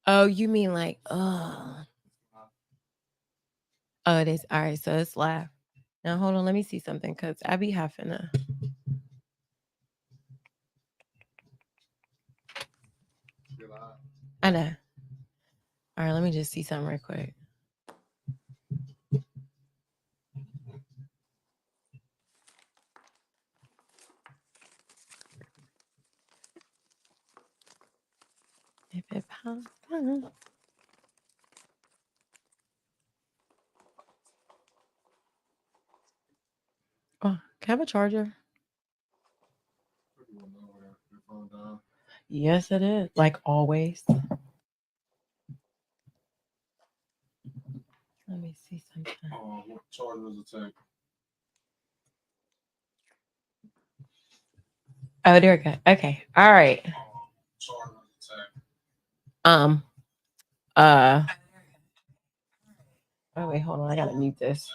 Oh, you mean like, oh, it is. All right, so it's live. Now hold on, let me see something because I be having to. I know. All right, let me just see something real quick. If it pops up. Oh, can I have a charger? Yes, it is. Like always. Let me see something. What charger does it take? Oh, there we go. Okay. All right. Charger does it take? Um. Uh. Oh wait, hold on. I gotta mute this.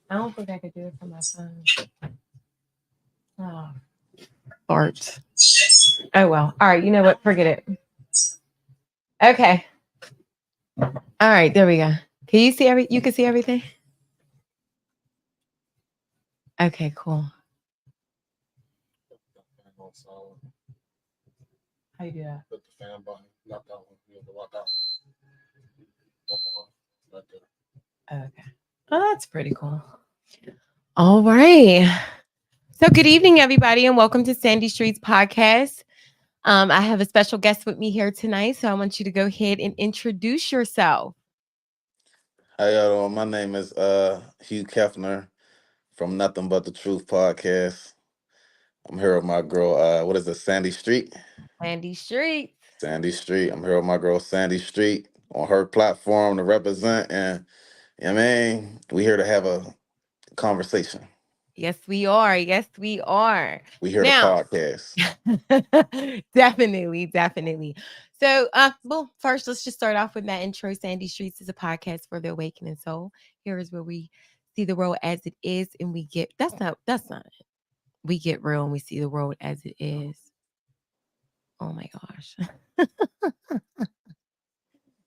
I don't think I could do it from my phone. Oh, fart. Oh well. All right. You know what? Forget it. Okay. All right. There we go. Can you see every? You can see everything. Okay. Cool. Fan on solid. How you do that? Hit the fan button. Not that one. You have to lock out. One more. Right there. Okay. Oh, that's pretty cool. All right. So, good evening, everybody, and welcome to Sandy Streets Podcast. I have a special guest with me here tonight, so I want you to go ahead and introduce yourself. How y'all doing? My name is Hugh Kefner from Nothing But the Truth podcast. I'm here with my girl, what is it, Sandy Street? Sandy Streets. Sandy Street. I'm here with my girl Sandy Street on her platform to represent, and I mean, we here to have a conversation. Yes, we are. Yes, we are. We here to Now, podcast. definitely, definitely. So, well, first, let's just start off with that intro. Sandy Streets is a podcast for the awakening soul. Here is where we see the world as it is, and we get that's not it. We get real and we see the world as it is. Oh my gosh.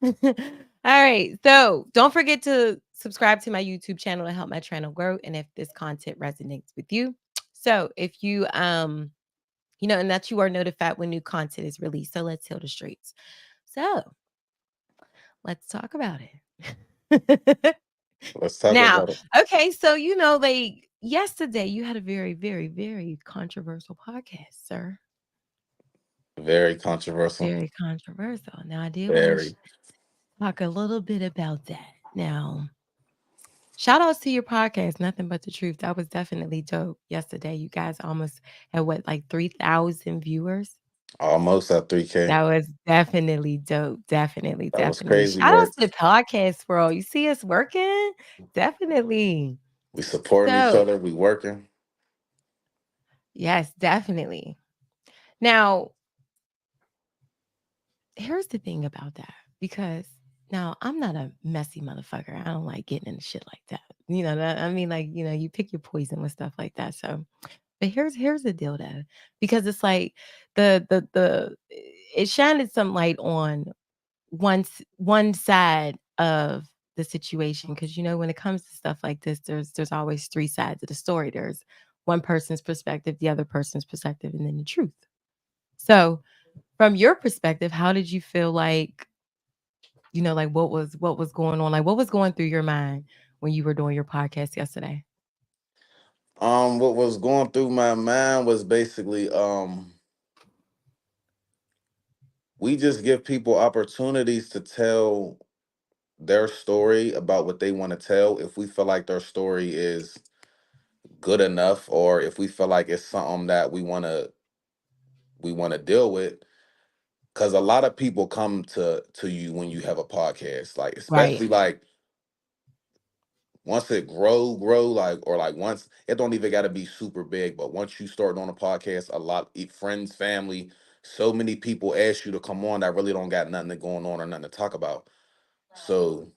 All right. So don't forget to subscribe to my YouTube channel to help my channel grow. And if this content resonates with you. So if you and that you are notified when new content is released. So let's heal the streets. So let's talk about it. Let's talk Now, about it. okay, so like yesterday you had a very, very, very controversial podcast, sir. Very controversial. Very controversial. Now I did want to Very. talk a little bit about that. Now, shout outs to your podcast, Nothing But the Truth. That was definitely dope. Yesterday, you guys almost had what, like 3,000 viewers? Almost at 3K. That was definitely dope. Definitely, That was definitely. crazy Shout outs work. to the podcast world. You see us working? Definitely. We supporting each So, other. We working. yes, definitely. Now, here's the thing about that because now I'm not a messy motherfucker. I don't like getting into shit like that. You know that I mean, like, you pick your poison with stuff like that. So, but here's the deal though, because it's like the it shined some light on one side of the situation because when it comes to stuff like this, there's always three sides of the story. There's one person's perspective, the other person's perspective, and then the truth. So, from your perspective, how did you feel like, like what was going on? Like what was going through your mind when you were doing your podcast yesterday? What was going through my mind was basically we just give people opportunities to tell their story about what they want to tell if we feel like their story is good enough or if we feel like it's something that we want to deal with because a lot of people come to you when you have a podcast, like Right. especially like once it grow like, or like once it don't even got to be super big, but once you start on a podcast, a lot friends, family, so many people ask you to come on that really don't got nothing going on or nothing to talk about. So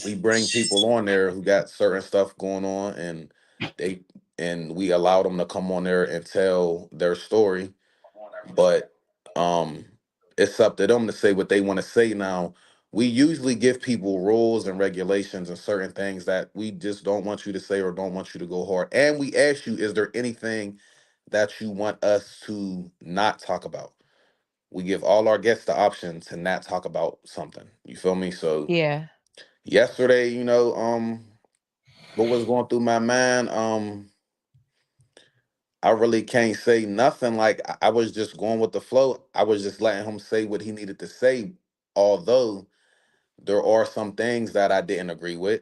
we bring people on there who got certain stuff going on, and they and we allow them to come on there and tell their story. But um it's up to them to say what they want to say. Now, we usually give people rules and regulations and certain things that we just don't want you to say or don't want you to go hard, and we ask you, is there anything that you want us to not talk about? We give all our guests the option to not talk about something, you feel me? So Yeah. yesterday, what was going through my mind, I really can't say nothing. Like, I was just going with the flow. I was just letting him say what he needed to say. Although there are some things that I didn't agree with.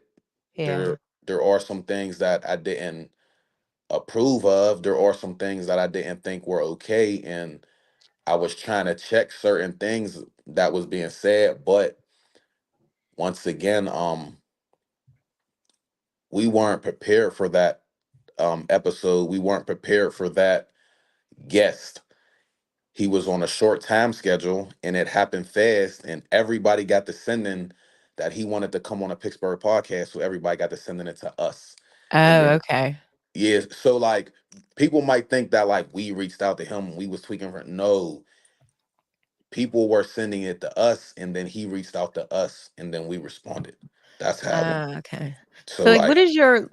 Yeah. There are some things that I didn't approve of. There are some things that I didn't think were okay. And I was trying to check certain things that was being said. But once again, we weren't prepared for that episode. We weren't prepared for that guest. He was on a short time schedule and it happened fast, and everybody got to sending that he wanted to come on a Pittsburgh podcast, so everybody got to sending it to us. And Oh, then, okay. yeah, so like people might think that like we reached out to him and we was tweaking for, no, people were sending it to us and then he reached out to us and then we responded. That's how it went. Okay. So So, like, what like is your,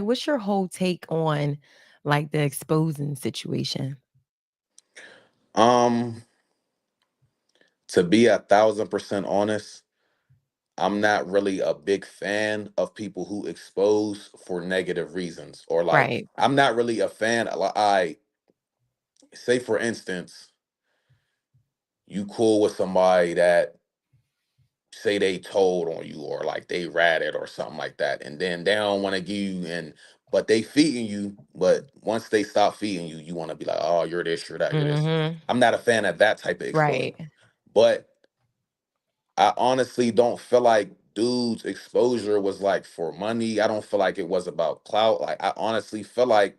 what's your whole take on, like, the exposing situation? um to be 1,000% honest, I'm not really a big fan of people who expose for negative reasons, or like Right. I'm not really a fan. I say, for instance, you cool with somebody that say they told on you or like they ratted or something like that, and then they don't want to give you, and but they feeding you, but once they stop feeding you, you want to be like, oh, you're this, you're that, you're this. Mhm. I'm not a fan of that type of exposure. Right. But I honestly don't feel like dude's exposure was like for money. I don't feel like it was about clout. Like, I honestly feel like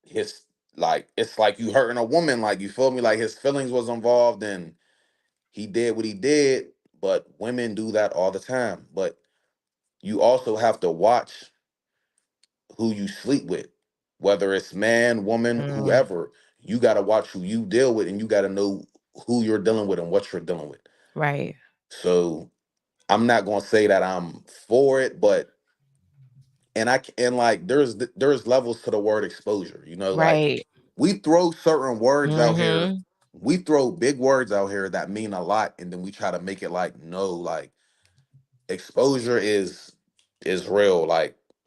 his, like, it's like you hurting a woman, like, you feel me? Like, his feelings was involved and he did what he did, but women do that all the time. But you also have to watch who you sleep with. Whether it's man, woman, Mm, whoever, you gotta watch who you deal with and you gotta know who you're dealing with and what you're dealing with. right. So I'm not gonna say that I'm for it, but and like there's levels to the word exposure. Like Right. we throw certain words out here, Mhm. we throw big words out here that mean a lot, and then we try to make it like, no, like exposure is real.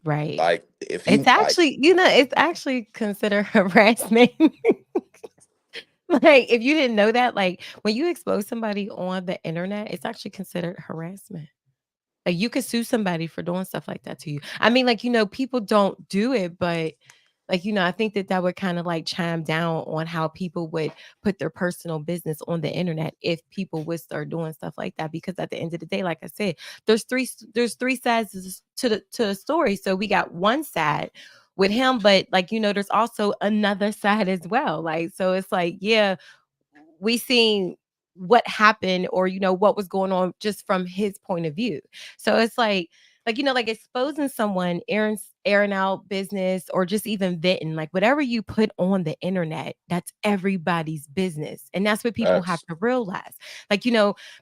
Right. Like if It's you like, actually, it's actually considered harassment. Like, if you didn't know that, like, when you expose somebody on the internet, it's actually considered harassment. Like, you could sue somebody for doing stuff like that to you. I mean, like, people don't do it, but, like, I think that that would kinda, like, chime down on how people would put their personal business on the internet if people would start doing stuff like that, because at the end of the day, like I said, there's 3 sides to the story. So we got one side with him, but, like, there's also another side as well. Like, so it's like, yeah, we seen what happened, or what was going on just from his point of view. So it's like like exposing someone, airing out business, or just even venting, like whatever you put on the internet, that's everybody's business, and that's what people have that's to realize. Like,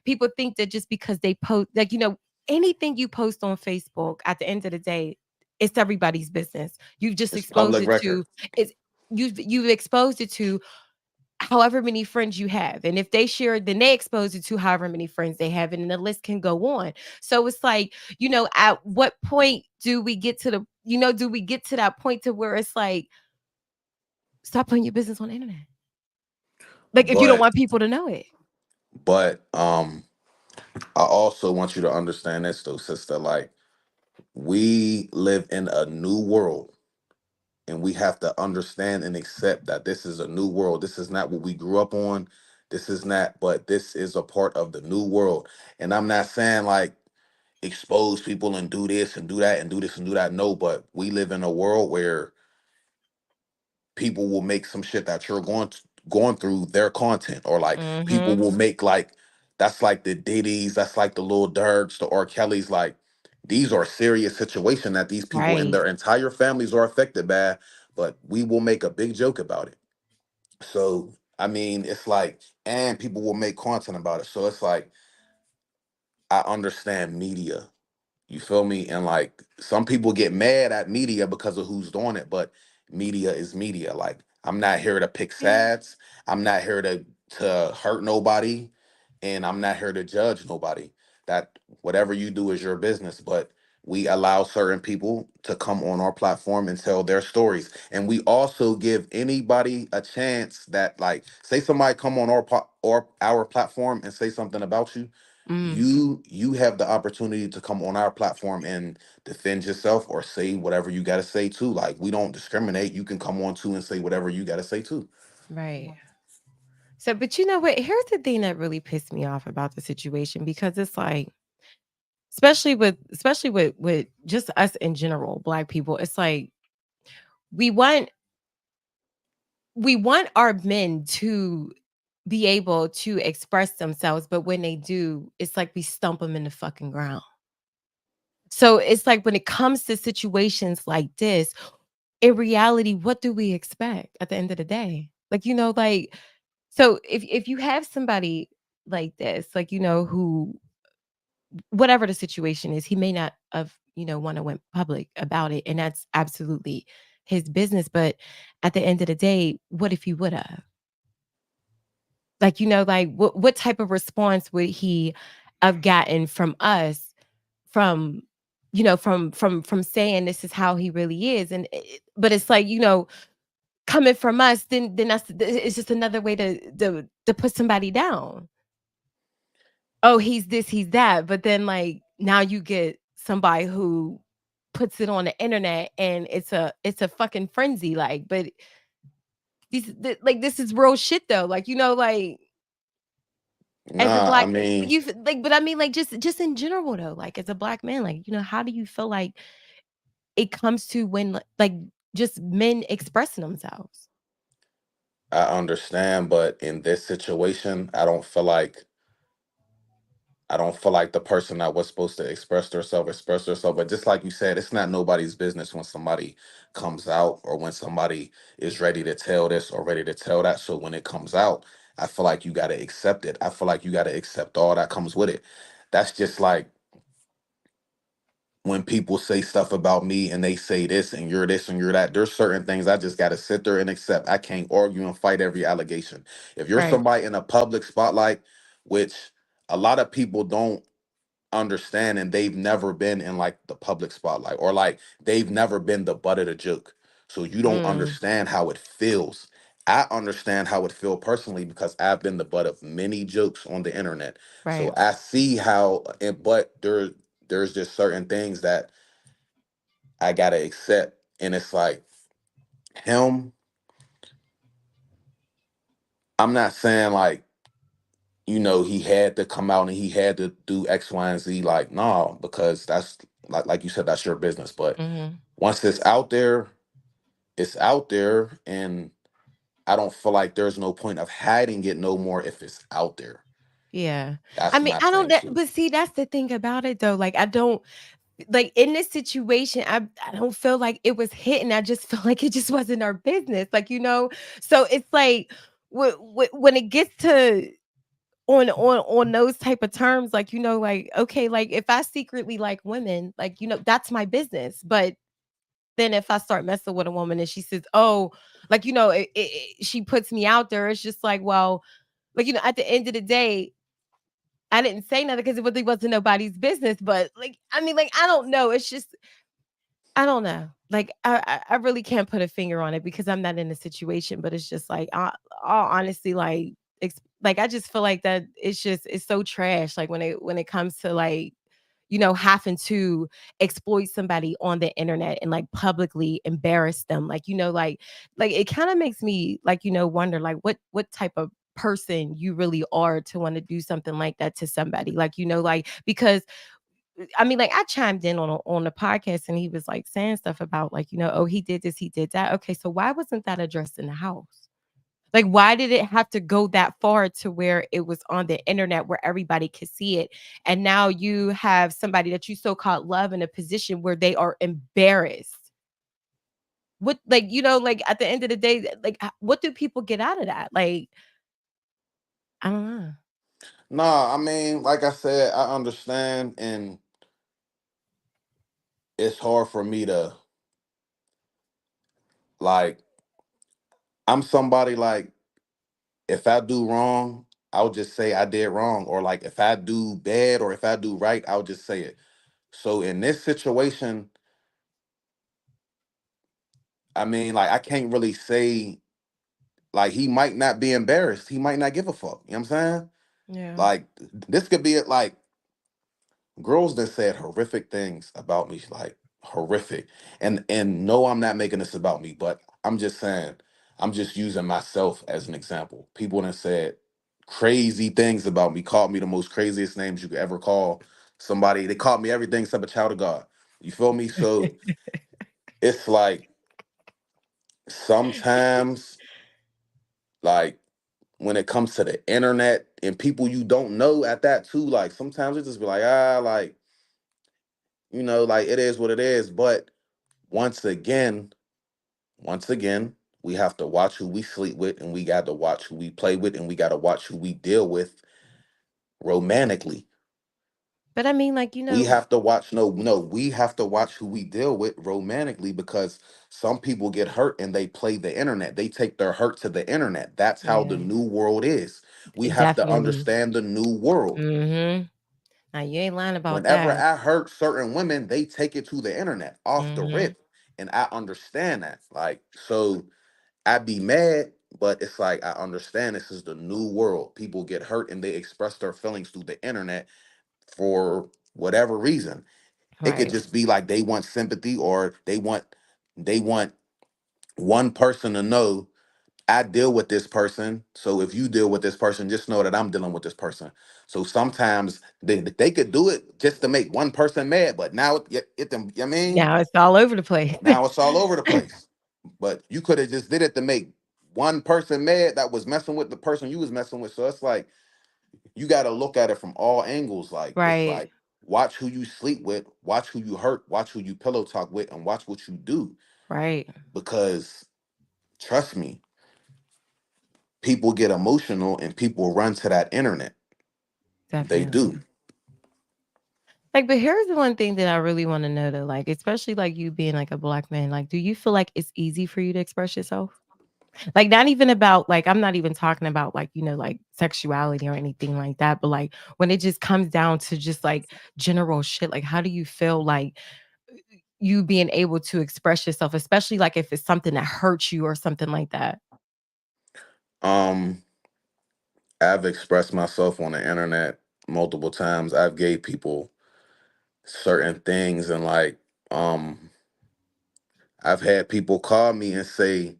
people think that just because they post, like, anything you post on Facebook, at the end of the day, it's everybody's business. You've just it's exposed public it record. to, it's you've exposed it to however many friends you have. And if they share, then they expose it to however many friends they have. And the list can go on. So it's like, at what point do we get to that point to where it's like, stop putting your business on the internet? Like, if you don't but want people to know it. but I also want you to understand this though, sister. Like, we live in a new world, and we have to understand and accept that this is a new world. This is not what we grew up on. This is not, but this is a part of the new world. And I'm not saying like expose people and do this and do that and do this and do that. No, but we live in a world where people will make some shit that you're going through their content, or like people Mhm. will make like, that's like the Diddy's, that's like the Lil Durks, the R. Kelly's, like these are serious situation that these people and Right. their entire families are affected by, but we will make a big joke about it. So I mean, it's like, and people will make content about it. So it's like, I understand media. You feel me? And like some people get mad at media because of who's doing it, but media is media. Like I'm not here to pick Yeah. sides. I'm not here to hurt nobody, and I'm not here to judge nobody. That whatever you do is your business, but we allow certain people to come on our platform and tell their stories. And we also give anybody a chance that, like, say somebody come on or our platform and say something about you, Mm. you have the opportunity to come on our platform and defend yourself or say whatever you got to say too. Like we don't discriminate. You can come on too and say whatever you got to say too. Right. So, but you know what? Here's the thing that really pissed me off about the situation, because it's like, especially with just us in general, black people, it's like we want we want our men to be able to express themselves, but when they do, it's like we stump them in the fucking ground. So it's like when it comes to situations like this, in reality, what do we expect at the end of the day? Like, like, so if you have somebody like this, like, who, whatever the situation is, he may not have, want to went public about it, and that's absolutely his business. But at the end of the day, what if he would have? Like, like what type of response would he have gotten from us, from from saying this is how he really is? And but it's like, coming from us, then it's just another way to put somebody down. Oh, he's this, he's that. But then, like, now you get somebody who puts it on the internet, and it's a fucking frenzy. Like, but like, this is real shit though. Like, like, as a Nah, I black, mean, like, but I mean, like, just in general though, like, as a black man, like, how do you feel like it comes to when, like, just men expressing themselves? I understand, but in this situation, I don't feel like the person that was supposed to express herself. But just like you said, it's not nobody's business when somebody comes out or when somebody is ready to tell this or ready to tell that. So when it comes out, I feel like you got to accept it. I feel like you got to accept all that comes with it. That's just like when people say stuff about me and they say this and you're that. There's certain things I just got to sit there and accept. I can't argue and fight every allegation. If you're Right. somebody in a public spotlight, which a lot of people don't understand, and they've never been in like the public spotlight, or like they've never been the butt of the joke, so you don't Mm, understand how it feels. I understand how it feel personally because I've been the butt of many jokes on the internet, so right. I see how but there's just certain things that I gotta accept. And it's like him, I'm not saying like, he had to come out and he had to do X, Y, and Z. Like, no, because that's like you said, that's your business. But Mhm. once it's out there, and I don't feel like there's no point of hiding it no more if it's out there. Yeah. I That's mean, my I don't thing that too. but see, that's the thing about it though. Like, I don't, like, in this situation, I don't feel like it was hitting. I just feel like it just wasn't our business. Like, so it's like, when it gets to on those type of terms, like, like, okay, like, if I secretly like women, like, that's my business. But then if I start messing with a woman and she says, "Oh," like, she puts me out there, it's just like, well, like, at the end of the day, I didn't say nothing because it really wasn't nobody's business. But, like, I mean, like, I don't know. It's just, I don't know. Like, I really can't put a finger on it because I'm not in the situation. But it's just like, all honestly, like, like, I just feel like that it's so trash. Like, when it comes to, like, having to exploit somebody on the internet and, like, publicly embarrass them. Like, like, it kind of makes me, like, wonder, like, what type of person you really are to want to do something like that to somebody. Like, like, because I mean, like, I chimed in on the podcast, and he was, like, saying stuff about, like, "Oh, he did this, he did that." Okay, so why wasn't that addressed in the house? Like, why did it have to go that far to where it was on the internet where everybody could see it? And now you have somebody that you so-called love in a position where they are embarrassed. What, like, like, at the end of the day, like, what do people get out of that? Like, I don't know. Nah, I mean, like I said, I understand, and it's hard for me to like. I'm somebody like if I do wrong, I'll just say I did wrong, or like if I do bad or if I do right, I'll just say it. So in this situation, I mean, like I can't really say like he might not be embarrassed. He might not give a fuck. You know what I'm saying? Yeah. Like this could be it. Like girls that said horrific things about me, like horrific. And no, I'm not making this about me, but I'm just saying, I'm just using myself as an example. People that said crazy things about me, called me the most craziest names you could ever call somebody. They called me everything except a child of God. You feel me? So it's like sometimes, like when it comes to the internet and people you don't know at that too, like sometimes it just be like, like like it is what it is. But once again, once again, we have to watch who we sleep with, and we got to watch who we play with, and we got to watch who we deal with romantically. But I mean, like, We have to watch, no, we have to watch who we deal with romantically because some people get hurt and they play the internet. They take their hurt to the internet. That's how the yeah, new world is. We have to definitely. understand the new world. Mhm. Now you ain't lying about Whenever that. I hurt certain women, they take it to the internet off the Mhm. rip. And I understand that. Like, so I'd be mad, but it's like I understand this is the new world. People get hurt and they express their feelings through the internet for whatever reason. It could Right. just be like they want sympathy or they want one person to know I deal with this person. So if you deal with this person, just know that I'm dealing with this person. So sometimes they could do it just to make one person mad, but now I mean, Now it's all over the place. now it's all over the place. But you could have just did it to make one person mad that was messing with the person you was messing with. So it's like you got to look at it from all angles. Like it's Right. like watch who you sleep with, watch who you hurt, watch who you pillow talk with, and watch what you do. Right. Because trust me, people get emotional and people run to that internet. They Definitely. do. Like, but here's the one thing that I really want to know though, like, especially like you being like a black man, like, do you feel like it's easy for you to express yourself? Like, not even about like, I'm not even talking about like, like sexuality or anything like that, but like when it just comes down to just like general shit, like, how do you feel like you being able to express yourself, especially like if it's something that hurts you or something like that? Um, I've expressed myself on the internet multiple times. I've gave people certain things and like I've had people call me and say,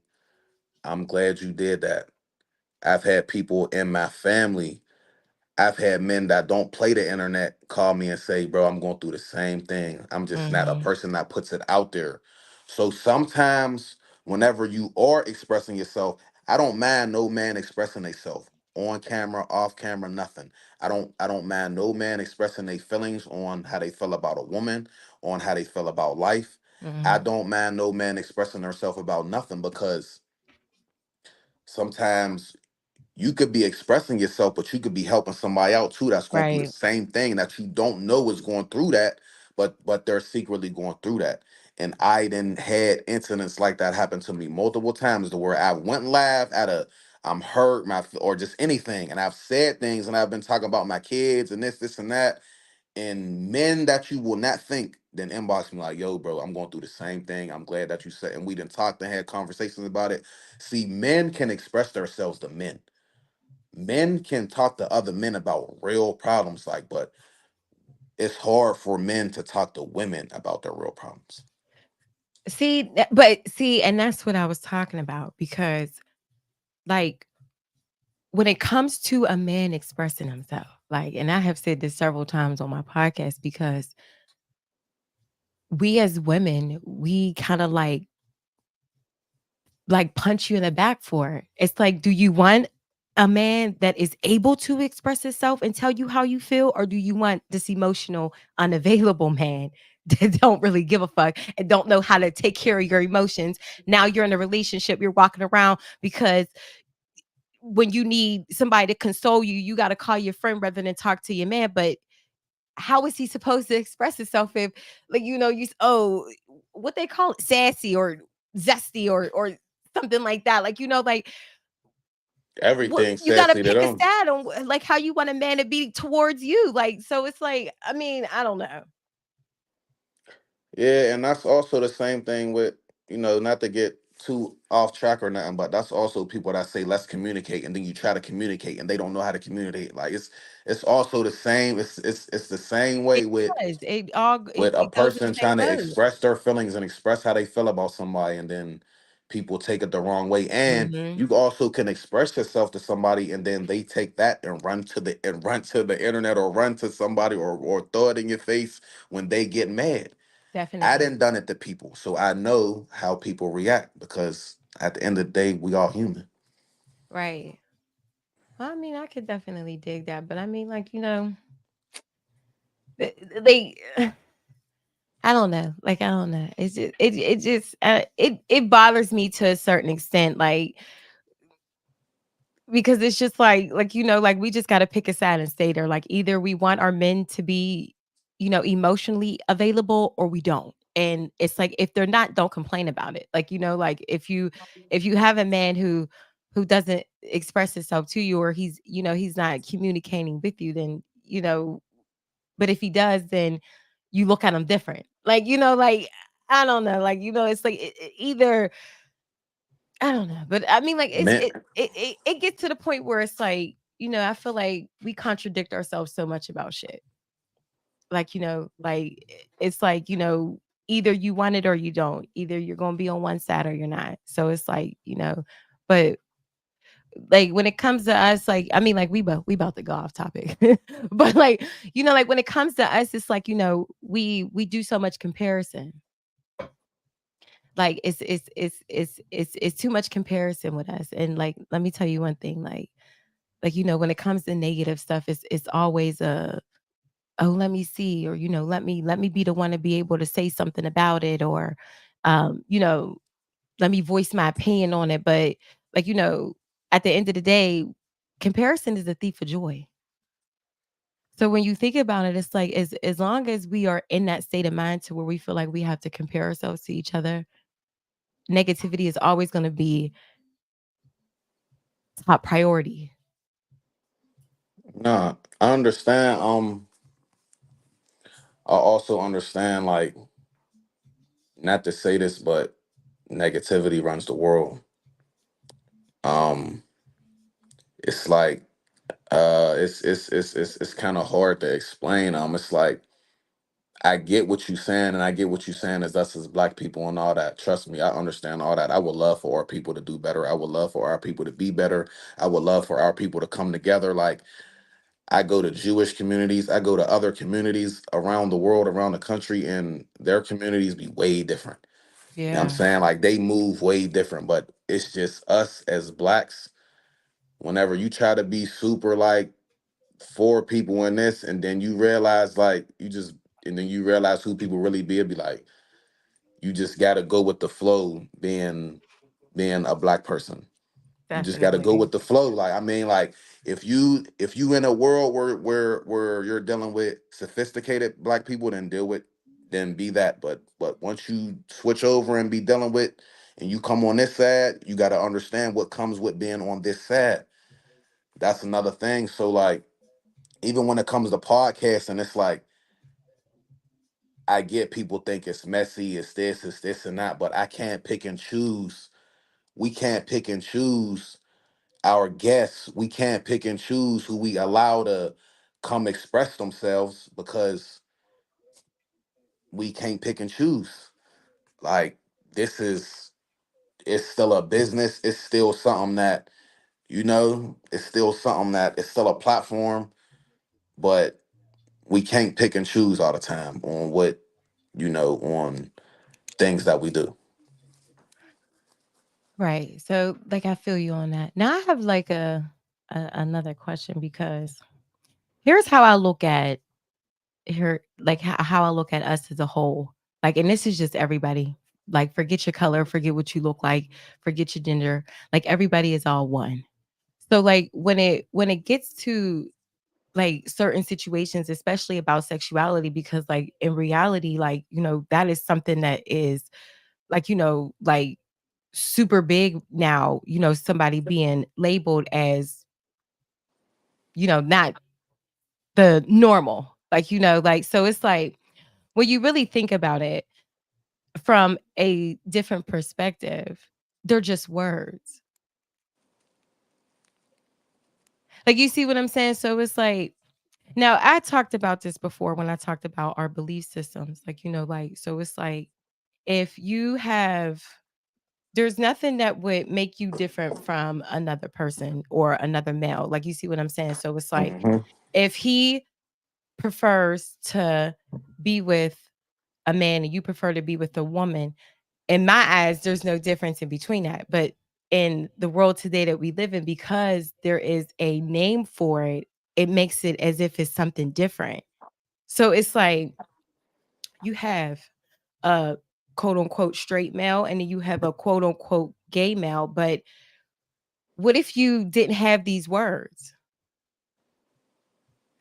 I'm glad you did that. I've had people in my family, I've had men that don't play the internet call me and say, bro, I'm going through the same thing. I'm just not a Mhm. person that puts it out there. So sometimes, whenever you are expressing yourself, I don't mind no man expressing themselves on camera, off camera, nothing. I don't mind no man expressing their feelings on how they feel about a woman, on how they feel about life. I Mhm. don't mind no man expressing themselves about nothing because sometimes you could be expressing yourself, but you could be helping somebody out too that's going through the Right. same thing that you don't know is going through that, but they're secretly going through that. And I didn't had incidents like that happen to me multiple times to where I went live at a I'm hurt, or just anything, and I've said things and I've been talking about my kids and this and that, and men that you will not think then inbox me like, yo, bro, I'm going through the same thing. I'm glad that you said, and we didn't talk and had conversations about it. See, men can express themselves to men. Men can talk to other men about real problems, like, but it's hard for men to talk to women about their real problems. See, but see, and that's what I was talking about because like when it comes to a man expressing himself, Like, and I have said this several times on my podcast because we as women, we kind of punch you in the back for it. It's like, do you want a man that is able to express himself and tell you how you feel, or do you want this emotional, unavailable man that don't really give a fuck and don't know how to take care of your emotions? Now you're in a relationship, you're walking around because when you need somebody to console you, you got to call your friend rather than talk to your man. But how is he supposed to express himself if, like, what they call it, sassy or zesty or something like that? Like, like, what Everything you gotta sassy to pick a them. side on like how you want a man to be towards you. Like, so it's like, I mean, I don't know. Yeah, and that's also the same thing with, not to get too off track or nothing, but that's also people that say let's communicate, and then you try to communicate and they don't know how to communicate. Like it's also the same. It's the same It way with does. It all a it goes in the person same trying to boat. express their feelings and express how they feel about somebody, and then people take it the wrong way. And Mhm. you also can express yourself to somebody, and then they take that and run to the internet, or run to somebody, or throw it in your face when they get mad. I Definitely. didn't done it to people, so I know how people react, because at the end of the day, we all human. Right. Well, I mean, I could definitely dig that, but I mean, like, they I don't know. Like, I don't know. It bothers me to a certain extent, like, because it's just like, we just gotta pick a side and stay there. Like, either we want our men to be, emotionally available, or we don't. And it's like, if they're not, don't complain about it. Like, like, if you have a man who doesn't express himself to you, or he's not communicating with you, then, but if he does, then you look at him different. Like, like, I don't know. Like, it's like, either I don't know, but I mean, like, Man, it gets to the point where it's like, I feel like we contradict ourselves so much about shit. Like, it's like, either you want it or you don't. Either you're gonna be on one side or you're not. So it's like, but like, when it comes to us, like, I mean, like, we about to go off topic. But like, like, when it comes to us, it's like, we do so much comparison. Like, it's too much comparison with us. And like, let me tell you one thing, like, when it comes to negative stuff, it's always a, oh, let me see, or, let me be the one to be able to say something about it, or um, you know, let me voice my opinion on it. But like, at the end of the day, comparison is a thief of joy. So when you think about it, it's like, as long as we are in that state of mind to where we feel like we have to compare ourselves to each other, negativity is always going to be top priority. nah, I understand. I also understand, like, not to say this, but negativity runs the world. Um, it's like, it's kind of hard to explain. It's like, I get what you're saying, and I get what you're saying as us as black people and all that. Trust me, I understand all that. I would love for our people to do better. I would love for our people to be better. I would love for our people to come together. Like, I go to Jewish communities, I go to other communities around the world, around the country, and their communities be way different. You know what I'm Yeah, saying? Like, they move way different, but it's just us as blacks. Whenever you try to be super like for people in this, and then you realize, like, and then you realize who people really be, it'd be like, you just gotta go with the flow, being a black person. You just got to go definitely. with the flow. Like, I mean, like, if you in a world where you're dealing with sophisticated black people, then be that. But once you switch over and be dealing with, and you come on this side, you got to understand what comes with being on this side. That's another thing. So, like, even when it comes to podcasting, it's like, I get people think it's messy, it's this and that, but I can't pick and choose. We can't pick and choose our guests. We can't pick and choose who we allow to come express themselves, because we can't pick and choose. Like, this is it's still a business. It's still something that, it's still something that it's still a platform. but we can't pick and choose all the time on what, on things that we do. Right. So, like, I feel you on that. Now, I have like another question because here's how I look at like how I look at us as a whole. Like, and this is just everybody. Like, forget your color, forget what you look like, forget your gender. Like, everybody is all one. So, like, when it gets to like certain situations, especially about sexuality, because like in reality, like, that is something that is like, like super big now, somebody being labeled as, not the normal. Like, like, so it's like when you really think about it from a different perspective, they're just words. Like, you see what I'm saying? So it's like, now I talked about this before when I talked about our belief systems. Like, like, so it's like if you have there's nothing that would make you different from another person or another male. Like, you see what I'm saying? So it's like Hmm. if he prefers to be with a man and you prefer to be with a woman, in my eyes, there's no difference in between that. But in the world today that we live in, because there is a name for it, it makes it as if it's something different. So it's like you have a quote unquote straight male and then you have a quote unquote gay male. But what if you didn't have these words?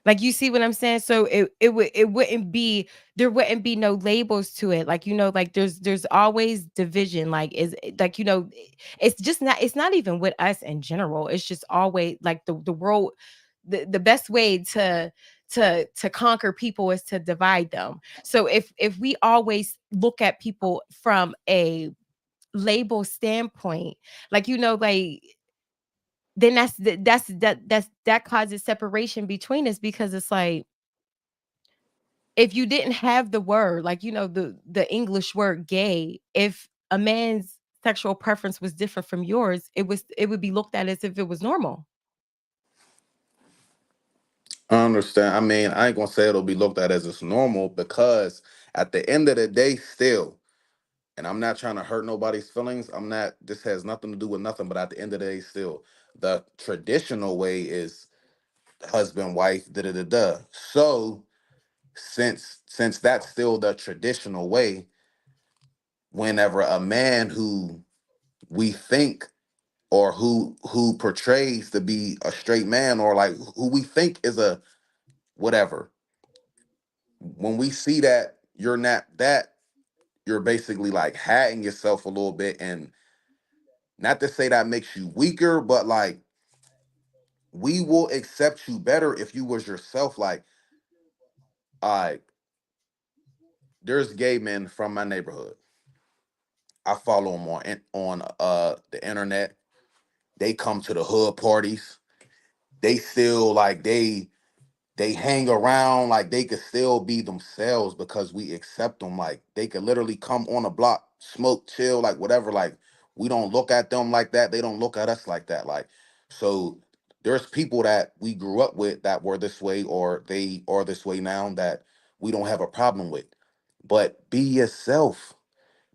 Like, you see what I'm saying? So it wouldn't be there wouldn't be no labels to it. Like, like there's always division. Like, is like, it's just it's not even with us in general. It's just always like the world, the best way to conquer people is to divide them. So if we always look at people from a label standpoint, like, like, then that causes separation between us, because it's like if you didn't have the word, like, the English word gay, if a man's sexual preference was different from yours, it would be looked at as if it was normal. I understand. I mean, I ain't gonna say it'll be looked at as it's normal because at the end of the day, still, and I'm not trying to hurt nobody's feelings. I'm not. This has nothing to do with nothing. But at the end of the day, still, the traditional way is husband, wife, da da da da. So since that's still the traditional way, whenever a man who we think or who portrays to be a straight man or like who we think is a whatever, when we see that you're not that, you're basically like hiding yourself a little bit, and not to say that makes you weaker, but like we will accept you better if you was yourself. Like, I there's gay men from my neighborhood. I follow them on the internet. They come to the hood parties. They still like they hang around like they could still be themselves because we accept them. Like they could literally come on the block, smoke, chill, like whatever. Like we don't look at them like that. They don't look at us like that. Like so there's people that we grew up with that were this way or they are this way now that we don't have a problem with. But be yourself.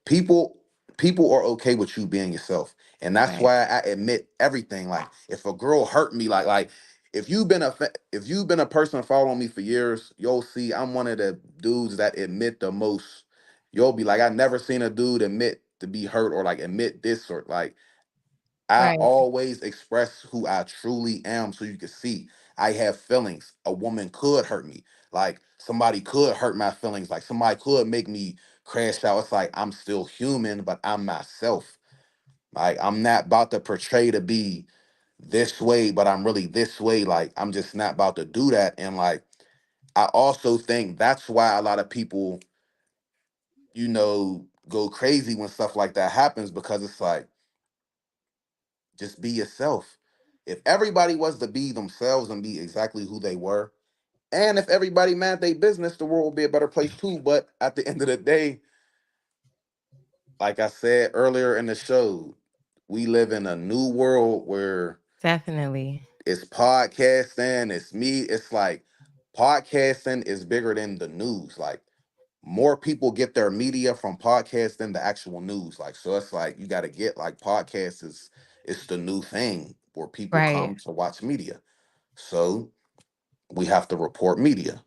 People people are okay with you being yourself, and that's Right. why I admit everything. Like if a girl hurt me, like if you've been a person following me for years, you'll see I'm one of the dudes that admit the most. You'll be like, I never seen a dude admit to be hurt or like admit this or like I Right. always express who I truly am so you can see I have feelings. A woman could hurt me. Like somebody could hurt my feelings. Like somebody could make me crash out. It's like I'm still human, but I'm myself. Like I'm not about to portray to be this way, but I'm really this way. Like I'm just not about to do that. And like I also think that's why a lot of people, go crazy when stuff like that happens because it's like just be yourself. If everybody was to be themselves and be exactly who they were, and if everybody mad their business, the world would be a better place too. But at the end of the day, like I said earlier in the show, we live in a new world where Definitely. it's podcasting, it's me, it's like podcasting is bigger than the news. Like more people get their media from podcasts than the actual news. Like so, it's like you got to get like podcasts is it's the new thing where people Right. come to watch media. So we have to report media.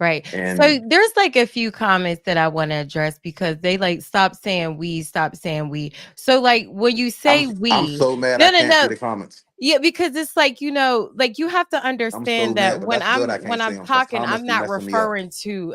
Right. So And there's like a few comments that I want to address because they like stop saying we, stop saying we. So like when you I'm say I'm we, so mad I no, no, can't see no. the comments. Yeah, because it's like, like you have to I'm so understand that mad, but that's good I when can't see I'm them because talking, comments I'm be not messing me up. referring to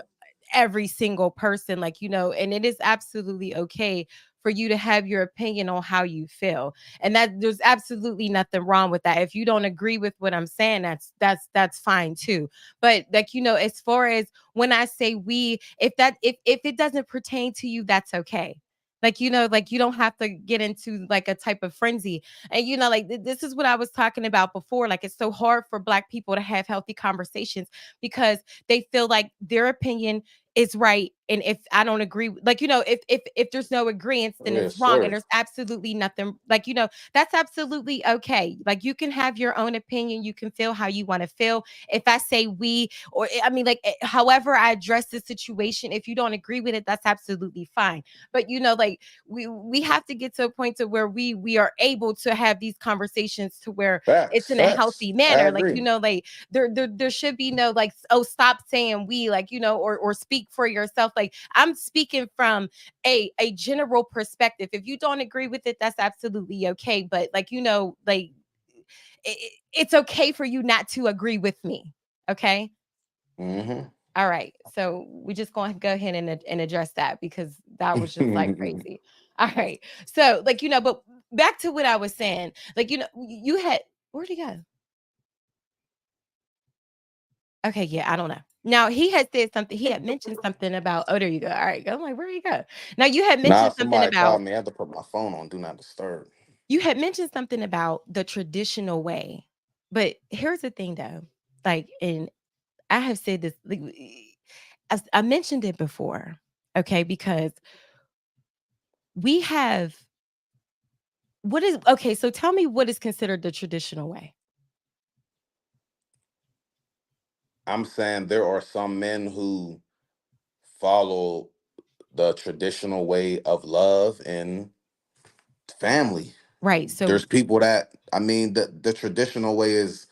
every single person, like, and it is absolutely okay for you to have your opinion on how you feel. And that there's absolutely nothing wrong with that. If you don't agree with what I'm saying, that's fine too. But like, as far as when I say we, if it doesn't pertain to you, that's okay. Like, like you don't have to get into like a type of frenzy. And like this is what I was talking about before. Like it's so hard for Black people to have healthy conversations because they feel like their opinion is right. And if I don't agree, like, if there's no agreement, then it's Yes, wrong. And sir. there's absolutely nothing, like, that's absolutely okay. Like you can have your own opinion, you can feel how you want to feel. If I say we, or I mean, like, however I address the situation, if you don't agree with it, that's absolutely fine. But like we have to get to a point to where we are able to have these conversations to where it's Facts, in a facts. healthy I manner. Like, agree. like there should be no like, oh, stop saying we, like, or speak for yourself. Like I'm speaking from a general perspective. If you don't agree with it, that's absolutely okay. But like, like it's okay for you not to agree with me. Okay. Hmm. All right. So we just going to go ahead and address that because that was just like crazy. All right. So like, but back to what I was saying, like, you had, where'd he go? Okay. Yeah. I don't know. Now he had said something. He had mentioned something about, oh, there you go. All right. I'm like, where you go? Now you had Nah, mentioned something somebody called about, me. I had to put my phone on do not disturb. the traditional way. But here's the thing though. Like, and I have said this, like, I mentioned it before. Okay. Because we have what is okay, so tell me what is considered the traditional way. I'm saying there are some men who follow the traditional way of love and family. Right. So There's people that I mean the traditional way is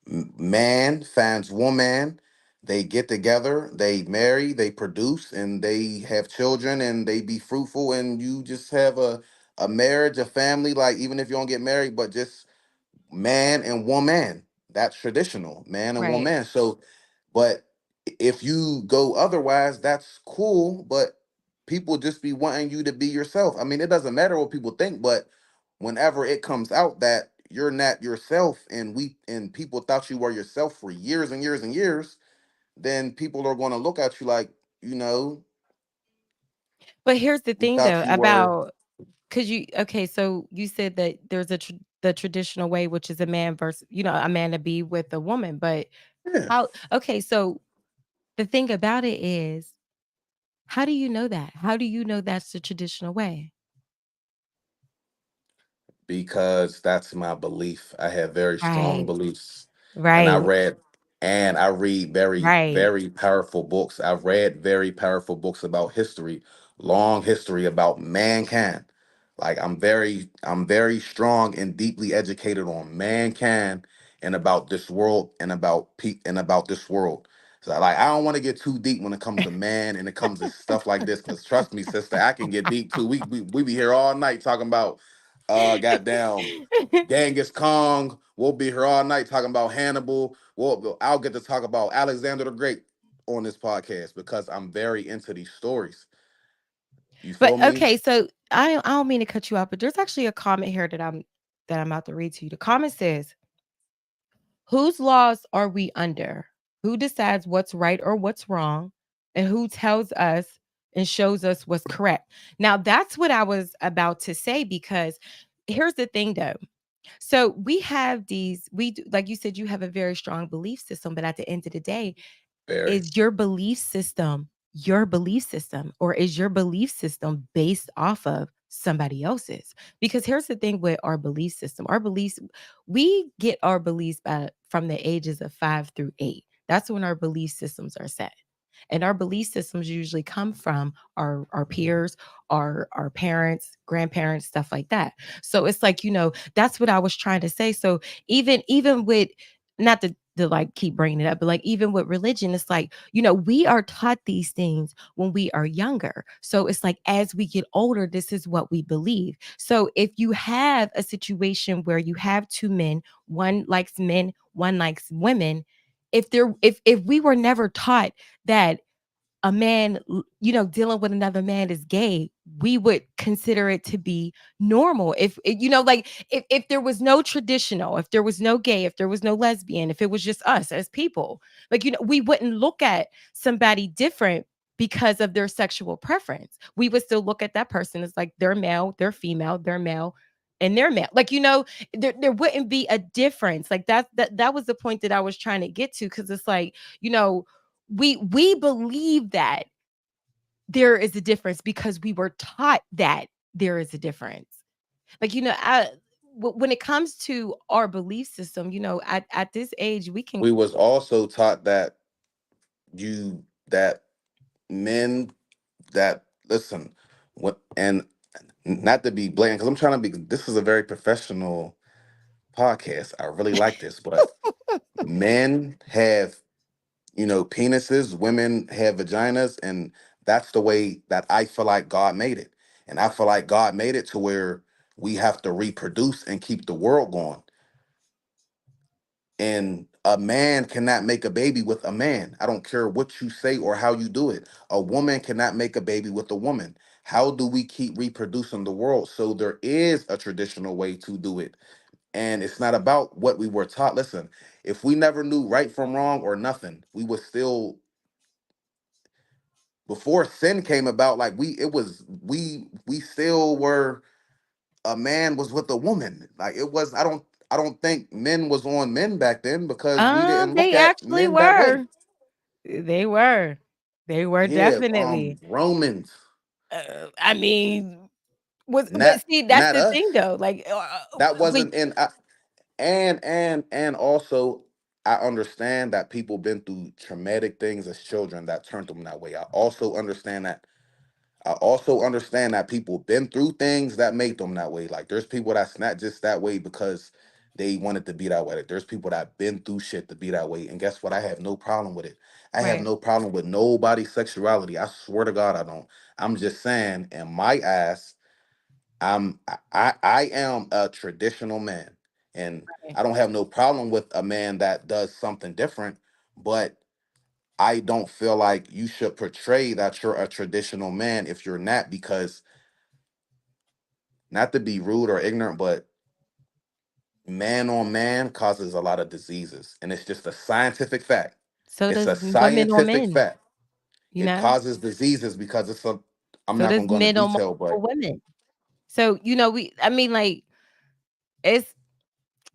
man finds woman, they get together, they marry, they produce, and they have children, and they be fruitful, and you just have a marriage, a family. Like even if you don't get married, but just man and woman. That's traditional, man and right. woman. So, but if you go otherwise, that's cool. But people just be wanting you to be yourself. I mean, it doesn't matter what people think, but whenever it comes out that you're not yourself, and people thought you were yourself for years and years and years, then people are going to look at you like, you know, But here's the we thing thought though you were. about, cuz you okay, so you said that there's the traditional way, which is a man versus, a man to be with a woman, but Yeah. how okay, so the thing about it is, how do you know that? How do you know that's the traditional way? Because that's my belief. I have very strong Right. beliefs. And I Right. read and I read very, Right. very powerful books. I've read very powerful books about history, long history about mankind. Like I'm very strong and deeply educated on mankind and about this world and about this world. So like I don't want to get too deep when it comes to man and it comes to stuff like this, because trust me, sister, I can get deep too. We be here all night talking about goddamn Genghis Kong. We'll be here all night talking about Hannibal. I'll get to talk about Alexander the Great on this podcast because I'm very into these stories. You But feel me? okay, so I don't mean to cut you off, but there's actually a comment here that I'm about to read to you. The comment says, "Whose laws are we under? Who decides what's right or what's wrong? And who tells us and shows us what's correct?" Now, that's what I was about to say because here's the thing though. So we have like you said, you have a very strong belief system, but at the end of the day, Very. is your belief system, or is your belief system based off of somebody else's. Because here's the thing with our belief system. Our beliefs, we get our beliefs from the ages of 5 through 8. That's when our belief systems are set. And our belief systems usually come from our peers, our parents, grandparents, stuff like that. So it's like, that's what I was trying to say. So even with, not to like keep bringing it up, but like even with religion, it's like, we are taught these things when we are younger. So it's like as we get older, this is what we believe. So if you have a situation where you have two men, one likes men, one likes women, if we were never taught that a man, dealing with another man is gay, we would consider it to be normal. Like if there was no traditional, if there was no gay, if there was no lesbian, if it was just us as people, like, we wouldn't look at somebody different because of their sexual preference. We would still look at that person as like they're male, they're female, they're male, and they're male. Like, there wouldn't be a difference. Like that was the point that I was trying to get to. Cause it's like, we believe that there is a difference because we were taught that there is a difference. Like, when it comes to our belief system, at this age, we can. We was also taught that you that men that listen what and not to be blatant because I'm trying to be this is a very professional podcast. I really like this, but men have penises, women have vaginas, and that's the way that I feel like God made it. And I feel like God made it to where we have to reproduce and keep the world going. And a man cannot make a baby with a man. I don't care what you say or how you do it. A woman cannot make a baby with a woman. How do we keep reproducing the world? So there is a traditional way to do it. And it's not about what we were taught. Listen, if we never knew right from wrong or nothing, we would still, before sin came about, like we still were, a man was with a woman. Like it was, I don't think men was on men back then because we didn't look They at actually men that way. were. They were. They were Yeah, definitely. Romans, I mean, but not see, that's not the us. thing though. Like, That with wasn't in. And also, I understand that people been through traumatic things as children that turned them that way. I also understand that people been through things that made them that way. Like there's people that's not just that way because they wanted to be that way. Like, there's people that been through shit to be that way. And guess what? I have no problem with it. I have right, no problem with nobody's sexuality. I swear to God, I don't. I'm just saying, in my ass, I am a traditional man. And right. I don't have no problem with a man that does something different, but I don't feel like you should portray that you're a traditional man if you're not, because not to be rude or ignorant, but man on man causes a lot of diseases. And it's just a scientific fact. So It's does a women on scientific men. fact. You It know. causes diseases because I'm So not does gonna go into men on detail, but multiple women. So we. I mean, like, it's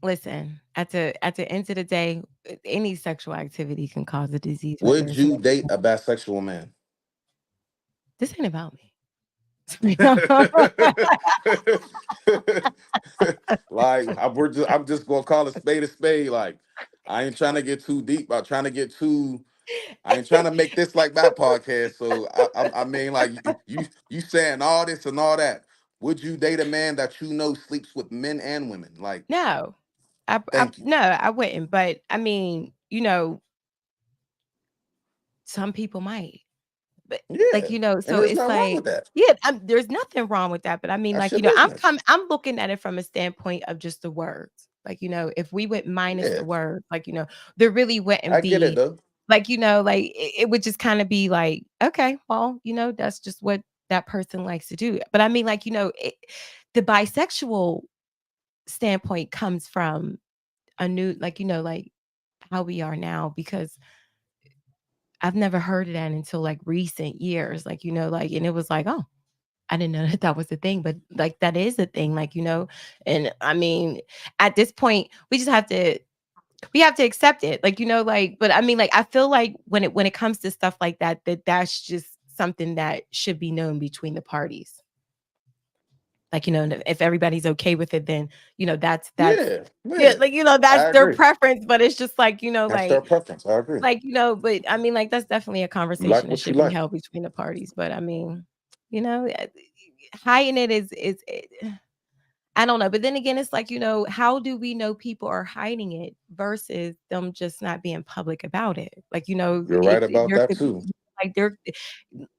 listen, at the end of the day, any sexual activity can cause a disease, whether would it's you date a bisexual man? this ain't about me. Like I'm just gonna call a spade a spade. Like I ain't trying to get too deep. I'm trying to get too. I ain't trying to make this like my podcast. So I mean, like you saying all this and all that. Would you date a man that sleeps with men and women? Like, No. thank you. No, I wouldn't, but I mean, some people might. But like, Yeah, and so there's it's nothing wrong like, with that. yeah, there's nothing wrong with that, but I mean, That's like, your business. I'm looking at it from a standpoint of just the words. Like, if we went minus Yeah, the words, like, there really wouldn't I get it be though. like, like it would just kind of be like, okay, well, that's just what that person likes to do. But I mean, like, the bisexual standpoint comes from a new, like, like how we are now, because I've never heard of that until like recent years. Like, like, and it was like, oh, I didn't know that that was a thing, but like that is a thing, like, and I mean, at this point, we have to accept it. Like, like, but I mean, like, I feel like when it comes to stuff like that, that's just something that should be known between the parties. Like, if everybody's okay with it, then, that's Yeah, yeah, yeah. like, I that's their agree. preference, but it's just like, That's their preference. I agree. but I mean, like, that's definitely a You like conversation that what you should be like. held between the parties. But I mean, hiding it I don't know. But then again, it's like, how do we know people are hiding it versus them just not being public about it? Like, You're right about there that could be too. like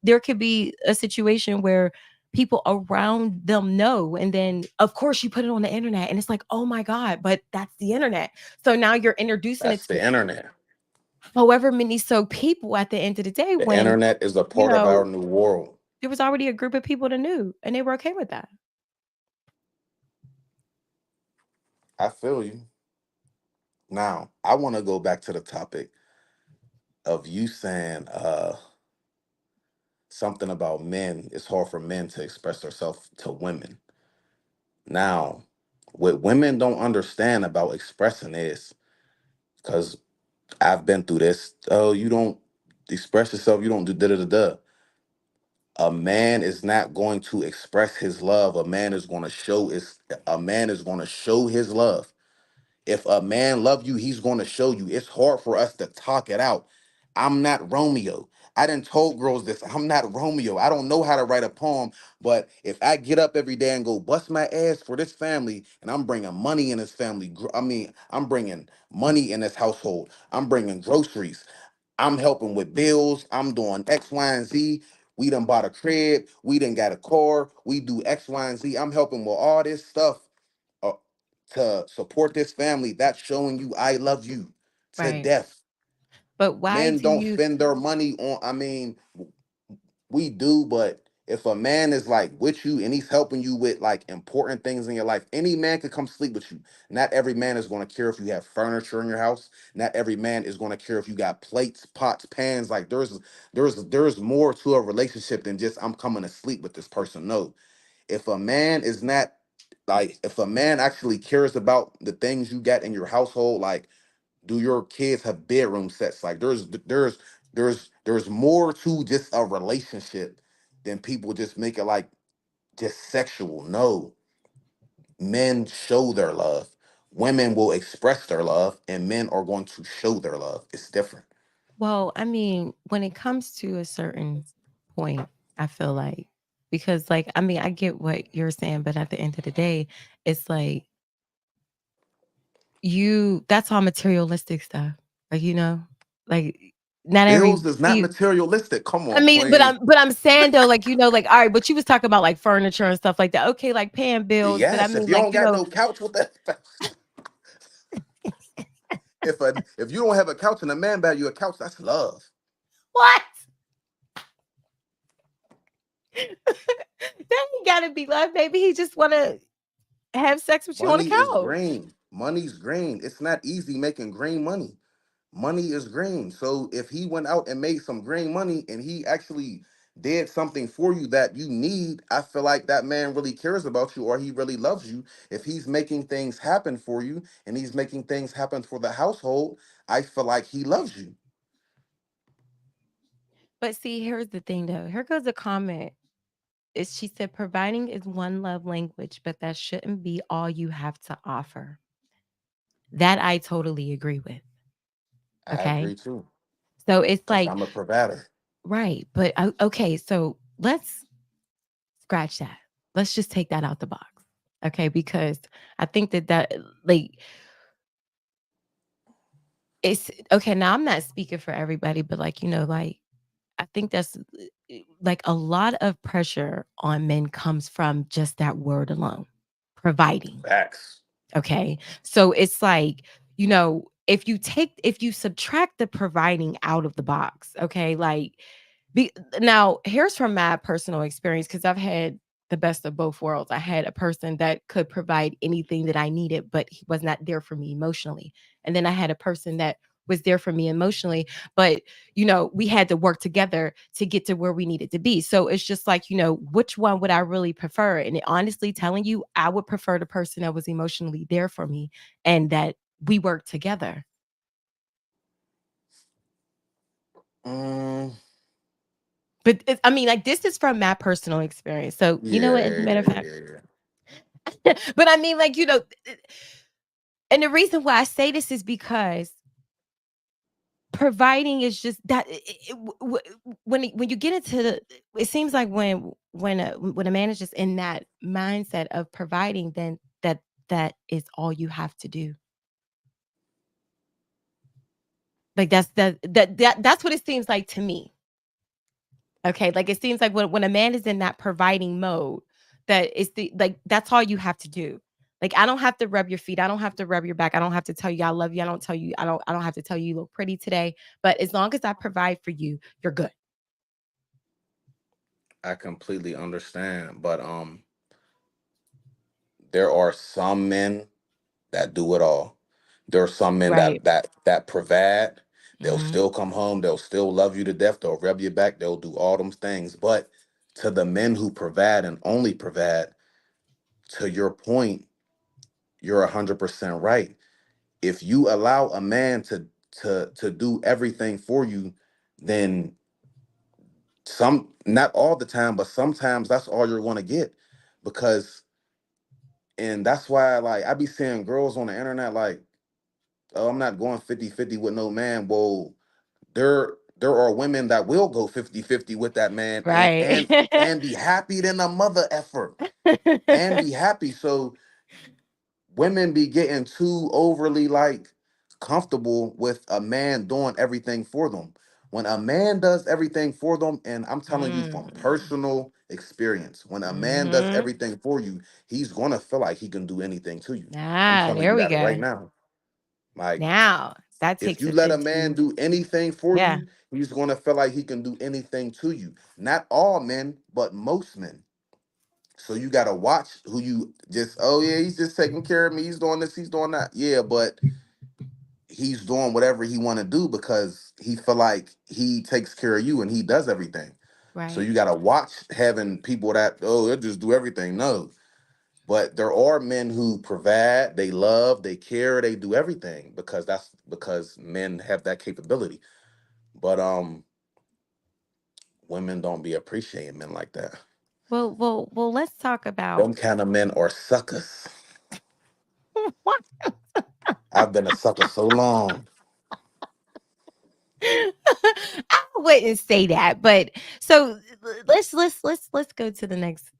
there could be a situation where people around them know, and then of course you put it on the internet and it's like, oh my God, but that's the internet. So now you're introducing it That's to the internet. however many so people at the end of the day The when, internet is a you part of our know, new world. there was already a group of people that knew and they were okay with that. I feel you. Now, I want to go back to the topic of you saying something about men. It's hard for men to express themselves to women. Now, what women don't understand about expressing is because I've been through this. Oh, you don't express yourself. You don't do da da da da. A man is not going to express his love. A man is going to show his love. If a man love you, he's going to show you. It's hard for us to talk it out. I'm not Romeo. I done told girls this. I'm not Romeo. I don't know how to write a poem, but if I get up every day and go bust my ass for this family, and I'm bringing money in this family, I'm bringing money in this household. I'm bringing groceries. I'm helping with bills. I'm doing X, Y, and Z. We done bought a crib. We done got a car. We do X, Y, and Z. I'm helping with all this stuff uh, to support this family. That's showing you I love you to Right. death. But why Men do don't you spend their money on, we do, but if a man is like with you and he's helping you with like important things in your life, any man could come sleep with you. Not every man is going to care if you have furniture in your house. Not every man is going to care if you got plates, pots, pans. Like there's more to a relationship than just I'm coming to sleep with this person. No, if a man is not like if a man actually cares about the things you got in your household, like do your kids have bedroom sets? Like there's more to just a relationship than people just make it like just sexual. No, men show their love. Women will express their love, and men are going to show their love. It's different. well, I mean, when it comes to a certain point, I feel like because like I mean, I get what you're saying, but at the end of the day, it's like that's all materialistic stuff. Like, like not every Bills is not see materialistic. Come I on, mean, but Queen. I'm saying though, like, like, all right, but you was talking about like furniture and stuff like that. Okay, like paying bills, but I Yes, if mean, you like, don't got no couch, what the if you don't have a couch and a man buy you a couch, that's love. what? That ain't gotta be love. Maybe he just wanna have sex with you on the Money is couch. green. Money's green. It's not easy making green money. Money is green. So if he went out and made some green money and he actually did something for you that you need, I feel like that man really cares about you or he really loves you. If he's making things happen for you and he's making things happen for the household, I feel like he loves you. But see, here's the thing though. Here goes a comment. She said, providing is one love language, but that shouldn't be all you have to offer. That I totally agree with. I Okay. agree too, So it's because like, I'm a provider. right. But okay. So let's scratch that. Let's just take that out the box. Okay. Because I think that, like, it's okay. Now, I'm not speaking for everybody, but like, like, I think that's like a lot of pressure on men comes from just that word alone, providing. Facts. Okay. So it's like, if you subtract the providing out of the box, okay, like now here's from my personal experience because I've had the best of both worlds. I had a person that could provide anything that I needed, but he was not there for me emotionally. And then I had a person that was there for me emotionally, but we had to work together to get to where we needed to be. So it's just like, which one would I really prefer? And honestly telling you, I would prefer the person that was emotionally there for me and that we worked together. Mm, But I mean, like this is from my personal experience. So you know yeah, what? As a yeah, matter of yeah, fact, yeah, yeah. But I mean, like, and the reason why I say this is because providing is just that when you get into it seems like when a man is just in that mindset of providing, then that is all you have to do. Like that's what it seems like to me. Okay, like it seems like when a man is in that providing mode, that is the like that's all you have to do. Like I don't have to rub your feet, I don't have to rub your back, I don't have to tell you I love you, I don't have to tell you you look pretty today. But as long as I provide for you, you're good. I completely understand, but there are some men that do it all. There are some men Right. that provide. They'll Mhm. still come home. They'll still love you to death. They'll rub your back. They'll do all them things. But to the men who provide and only provide, to your point, you're 100% right. If you allow a man to do everything for you, then some, not all the time, but sometimes that's all you're going to get, because, and that's why, like, I be seeing girls on the internet like, oh, I'm not going 50-50 with no man. Well, there are women that will go 50-50 with that man, and Right. and be happy than a mother effort, and be happy. So women be getting too overly like comfortable with a man doing everything for them. When a man does everything for them, and I'm telling you from Mm. personal experience, when a man does Mhm. everything for you, he's gonna feel like he can do anything to you. I'm Ah, telling there you we that right go. now. Like, Now, that if takes you it let a man into do anything for yeah. you, he's gonna feel like he can do anything to you. Not all men, but most men. So you gotta watch who you just, oh yeah, he's just taking care of me. He's doing this, he's doing that. Yeah, but he's doing whatever he wanna do because he feel like he takes care of you and he does everything. So Right. you gotta watch having people that, oh, they'll just do everything. No. But there are men who provide, they love, they care, they do everything because that's because men have that capability. But women don't be appreciating men like that. Well, let's talk about Them kind of men are suckers. what I've been a sucker so long. I wouldn't say that, but so let's go to the next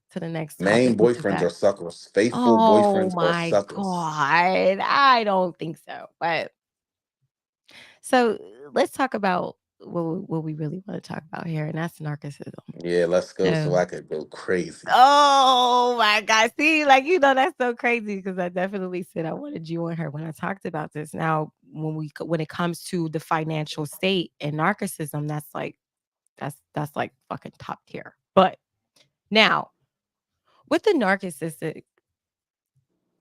topic, Main which is boyfriends that. are suckers. Faithful Oh boyfriends are my suckers. god, I don't think so. But so let's talk about what we really want to talk about here, and that's narcissism. Yeah, let's go so So, I could go crazy. oh my god, see, like that's so crazy because I definitely said I wanted you on her when I talked about this. Now, when it comes to the financial state and narcissism, that's like fucking top tier. But now with the narcissistic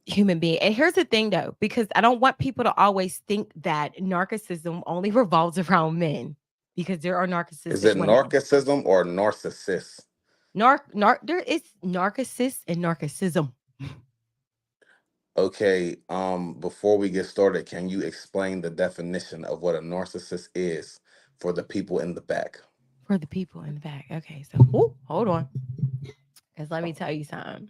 human being, and here's the thing though, because I don't want people to always think that narcissism only revolves around men, because there are Is narcissistic it women. narcissism or narcissist? There is narcissist and narcissism. Okay, before we get started, can you explain the definition of what a narcissist is for the people in the back? For the people in the back. Okay, so hold on, because let me tell you something.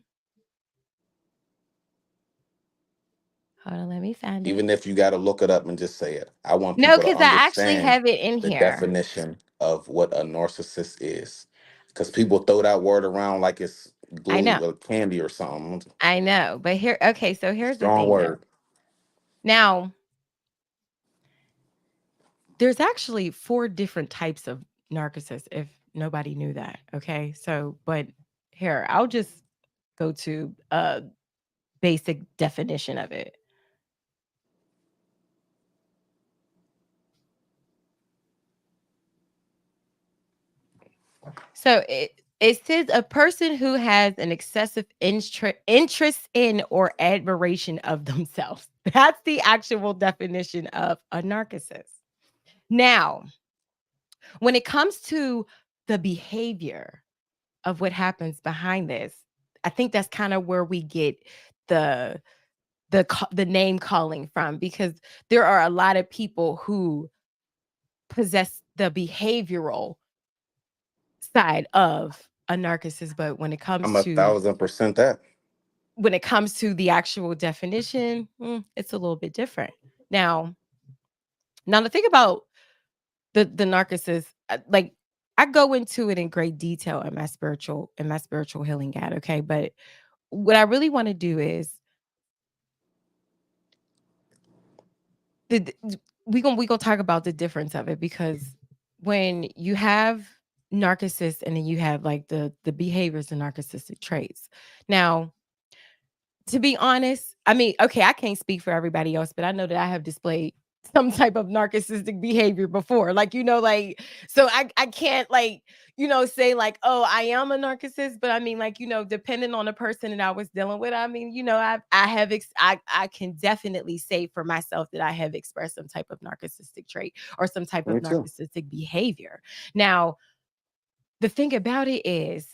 Hold on, let me find it. Even if you got to look it up and just say it. I want No, people to because I actually understand have it in the here. definition of what a narcissist is. Because people throw that word around like it's I glue know, or candy or something. I know, but here, okay, so here's the Strong thing though. word. Now, there's actually 4 different types of narcissists, if nobody knew that, okay? So, but here, I'll just go to a basic definition of it. So, it says a person who has an excessive interest in or admiration of themselves. That's the actual definition of a narcissist. Now, when it comes to the behavior of what happens behind this, I think that's kind of where we get the the name calling from, because there are a lot of people who possess the behavioral side of a narcissist, but when it I'm comes a to 1000% that. when it comes to the actual definition, it's a little bit different. Now, now to think about the narcissist, like I go into it in great detail in my spiritual healing guide, okay? But what I really want to do is we gonna talk about the difference of it because when you have narcissists and then you have like the behaviors and narcissistic traits. Now, to be honest, I mean, okay, I can't speak for everybody else, but I know that I have displayed some type of narcissistic behavior before. Like, like, so I can't like, say like, oh, I am a narcissist, but I mean, like, depending on the person that I was dealing with, I mean, I can definitely say for myself that I have expressed some type of narcissistic trait or some type of Me too. narcissistic behavior. Now, the thing about it is,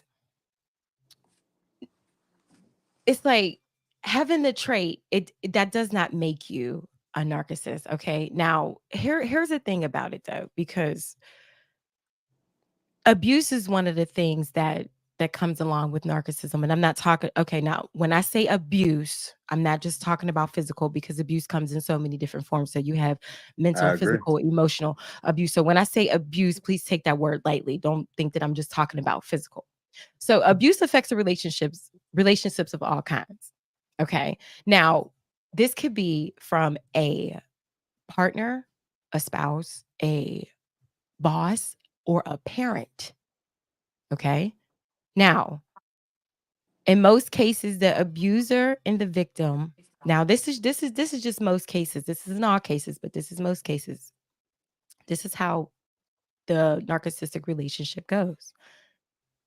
it's like having the trait, that does not make you a narcissist, okay? Now, here's the thing about it though, because abuse is one of the things that comes along with narcissism. And I'm not talking, okay, now when I say abuse, I'm not just talking about physical because abuse comes in so many different forms. So you have mental, I agree. physical, emotional abuse. So when I say abuse, please take that word lightly. Don't think that I'm just talking about physical. So abuse affects the relationships of all kinds. Okay. Now, this could be from a partner, a spouse, a boss, or a parent. Okay. Now, in most cases, the abuser and the victim. Now, this is just most cases. This isn't all cases, but this is most cases. This is how the narcissistic relationship goes.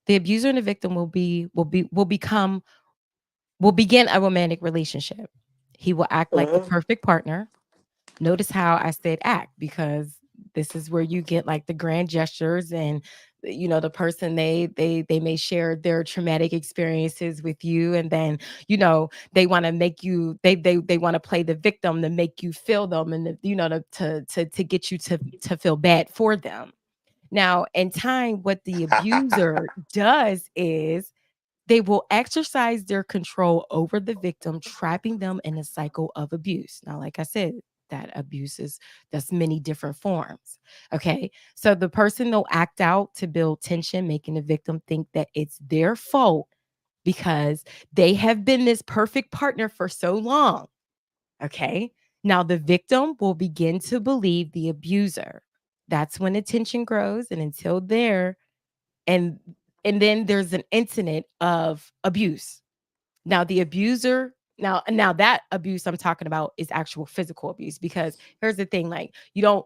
The abuser and the victim will begin a romantic relationship. He will act like the Uh-huh. perfect partner. Notice how I said act because this is where you get like the grand gestures and the person they may share their traumatic experiences with you, and then they want to make you they want to play the victim to make you feel them, and to get you to feel bad for them. Now, in time, what the abuser does is they will exercise their control over the victim, trapping them in a cycle of abuse. Now, like I said, that abuse that's many different forms. Okay. So the person will act out to build tension, making the victim think that it's their fault because they have been this perfect partner for so long. Okay. Now the victim will begin to believe the abuser. That's when the tension grows. And until there, and and then there's an incident of abuse. Now the abuser, now that abuse I'm talking about is actual physical abuse, because here's the thing, like you don't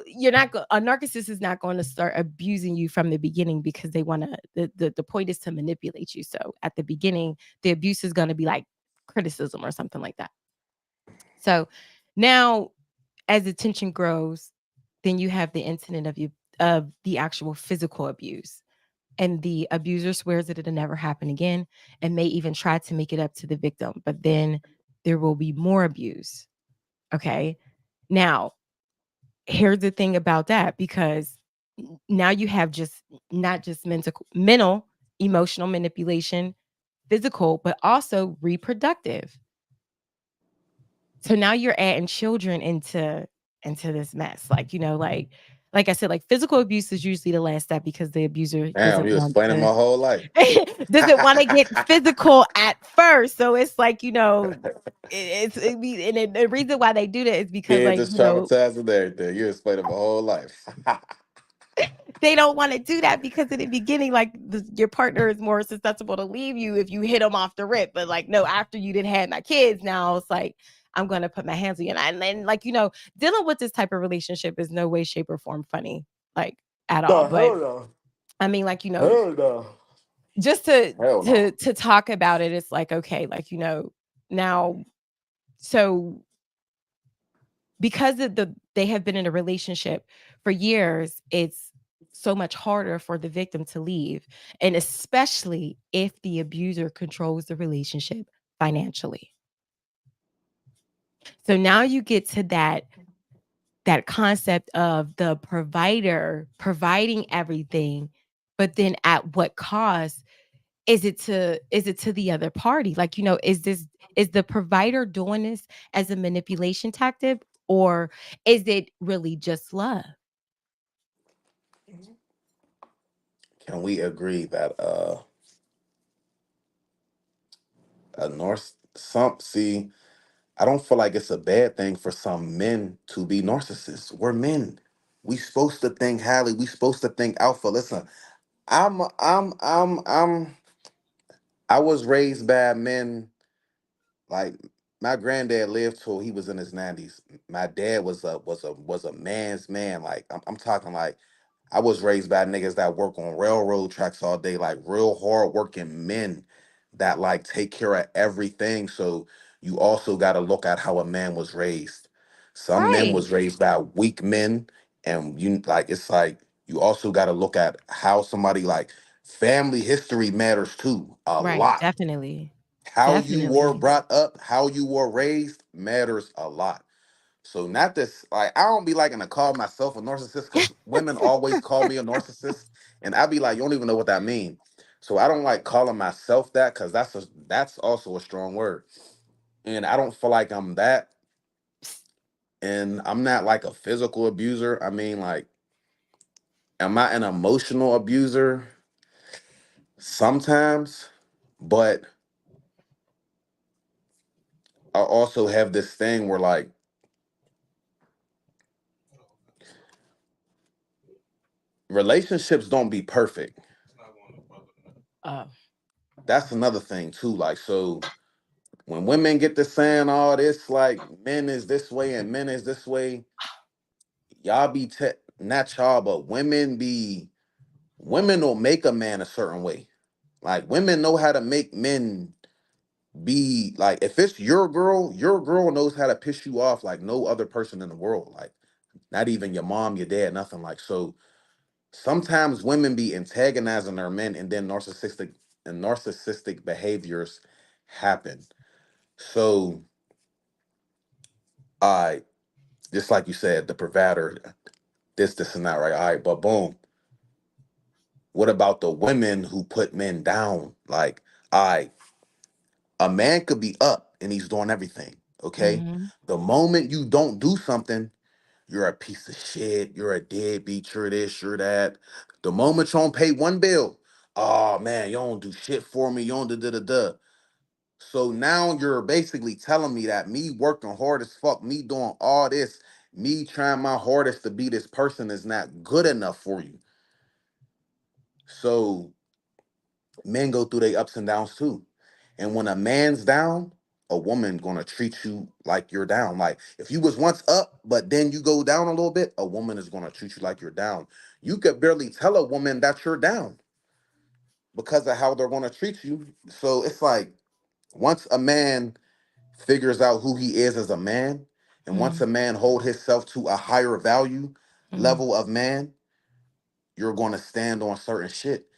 you're not a narcissist is not going to start abusing you from the beginning because they want to the point is to manipulate you. So at the beginning the abuse is going to be like criticism or something like that. So now as the tension grows, then you have the incident of the actual physical abuse, and the abuser swears that it'll never happen again and may even try to make it up to the victim. But then there will be more abuse. Okay. Now, here's the thing about that, because now you have just not just mental, emotional manipulation, physical, but also reproductive. So now you're adding children into this mess. Like, like I said, like physical abuse is usually the last step because the abuser Damn, doesn't you want explaining my to whole life. doesn't want to get physical at first. So it's like, and the reason why they do that is because Kids like, is traumatized and everything. You explaining my whole life. they don't want to do that because in the beginning, like your partner is more susceptible to leave you if you hit them off the rip. But like, no, after you didn't have my kids, now it's like, I'm going to put my hands on you. And then like, dealing with this type of relationship is no way, shape or form funny, like at all. No, But hell no. I mean, like, Hell no. just to Hell to no. to talk about it, it's like, okay, like, now, so because they have been in a relationship for years, it's so much harder for the victim to leave, and especially if the abuser controls the relationship financially. So now you get to that concept of the provider providing everything, but then at what cost? is it to the other party? Like, is the provider doing this as a manipulation tactic, or is it really just love? Can we agree that a Norse some see I don't feel like it's a bad thing for some men to be narcissists. We're men. We supposed to think highly. We supposed to think alpha. Listen, I'm I was raised by men. Like my granddad lived till he was in his 90s. My dad was a man's man. Like I'm talking like I was raised by niggas that work on railroad tracks all day, like real hard working men that like take care of everything. So you also got to look at how a man was raised. Some men Right. was raised by weak men, and you like it's like you also got to look at how somebody like family history matters too a Right. lot. Definitely. How you were Definitely. brought up, how you were raised matters a lot. So not this like I don't be liking to call myself a narcissist because women always call me a narcissist, and I be like, you don't even know what that mean. So I don't like calling myself that because that's also a strong word, and I don't feel like I'm that, and I'm not like a physical abuser. I mean, like, am I an emotional abuser? Sometimes, but I also have this thing where like relationships don't be perfect. Oh. That's another thing too. Like, so when women get to saying all this, like men is this way and men is this way, y'all be not y'all, but women will make a man a certain way. Like women know how to make men be like if it's your girl knows how to piss you off like no other person in the world. Like not even your mom, your dad, nothing like so. Sometimes women be antagonizing their men, and then narcissistic behaviors happen. So I just like you said, the provider, this, and that, right? All right, but boom. What about the women who put men down? Like, I a man could be up and he's doing everything. Okay. Mhm. The moment you don't do something, you're a piece of shit. You're a deadbeat. You're this. You're that. The moment you don't pay one bill, oh man, you don't do shit for me. You don't da. So now you're basically telling me that me working hard as fuck, me doing all this, me trying my hardest to be this person is not good enough for you. So men go through their ups and downs too. And when a man's down, a woman gonna treat you like you're down. Like if you was once up, but then you go down a little bit, a woman is gonna treat you like you're down. You could barely tell a woman that you're down because of how they're gonna treat you. So it's like once a man figures out who he is as a man, and once Mhm. a man hold himself to a higher value Mhm. level of man, you're gonna stand on certain shit.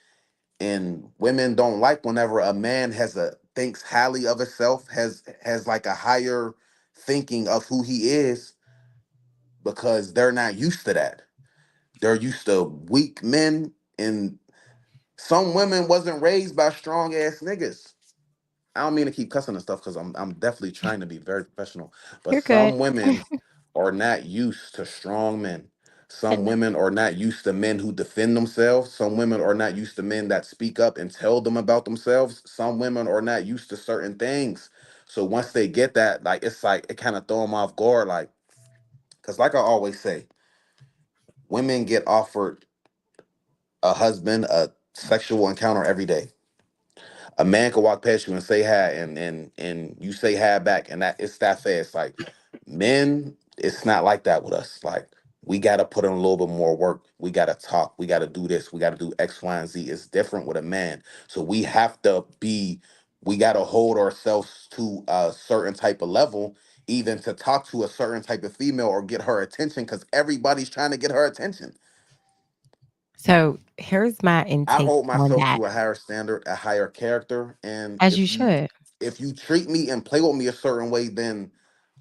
And women don't like whenever a man has a thinks highly of himself, has like a higher thinking of who he is, because they're not used to that. They're used to weak men, and some women wasn't raised by strong ass niggas. I don't mean to keep cussing and stuff because I'm definitely trying to be very professional. But You're good. some women are not used to strong men. Some And women are not used to men who defend themselves. Some women are not used to men that speak up and tell them about themselves. Some women are not used to certain things. So once they get that, like it's like it kind of throw them off guard. Like, because like I always say, women get offered a husband, a sexual encounter every day. A man could walk past you and say hi, and you say hi back, and that it's that fast. Like men, it's not like that with us. Like we gotta put in a little bit more work. We gotta talk. We gotta do this. We gotta do X, Y, and Z. It's different with a man. So we have to be. We gotta hold ourselves to a certain type of level, even to talk to a certain type of female or get her attention, because everybody's trying to get her attention. so here's my I intake hold on myself that, to a higher standard, a higher character, and as you should. if you treat me and play with me a certain way, then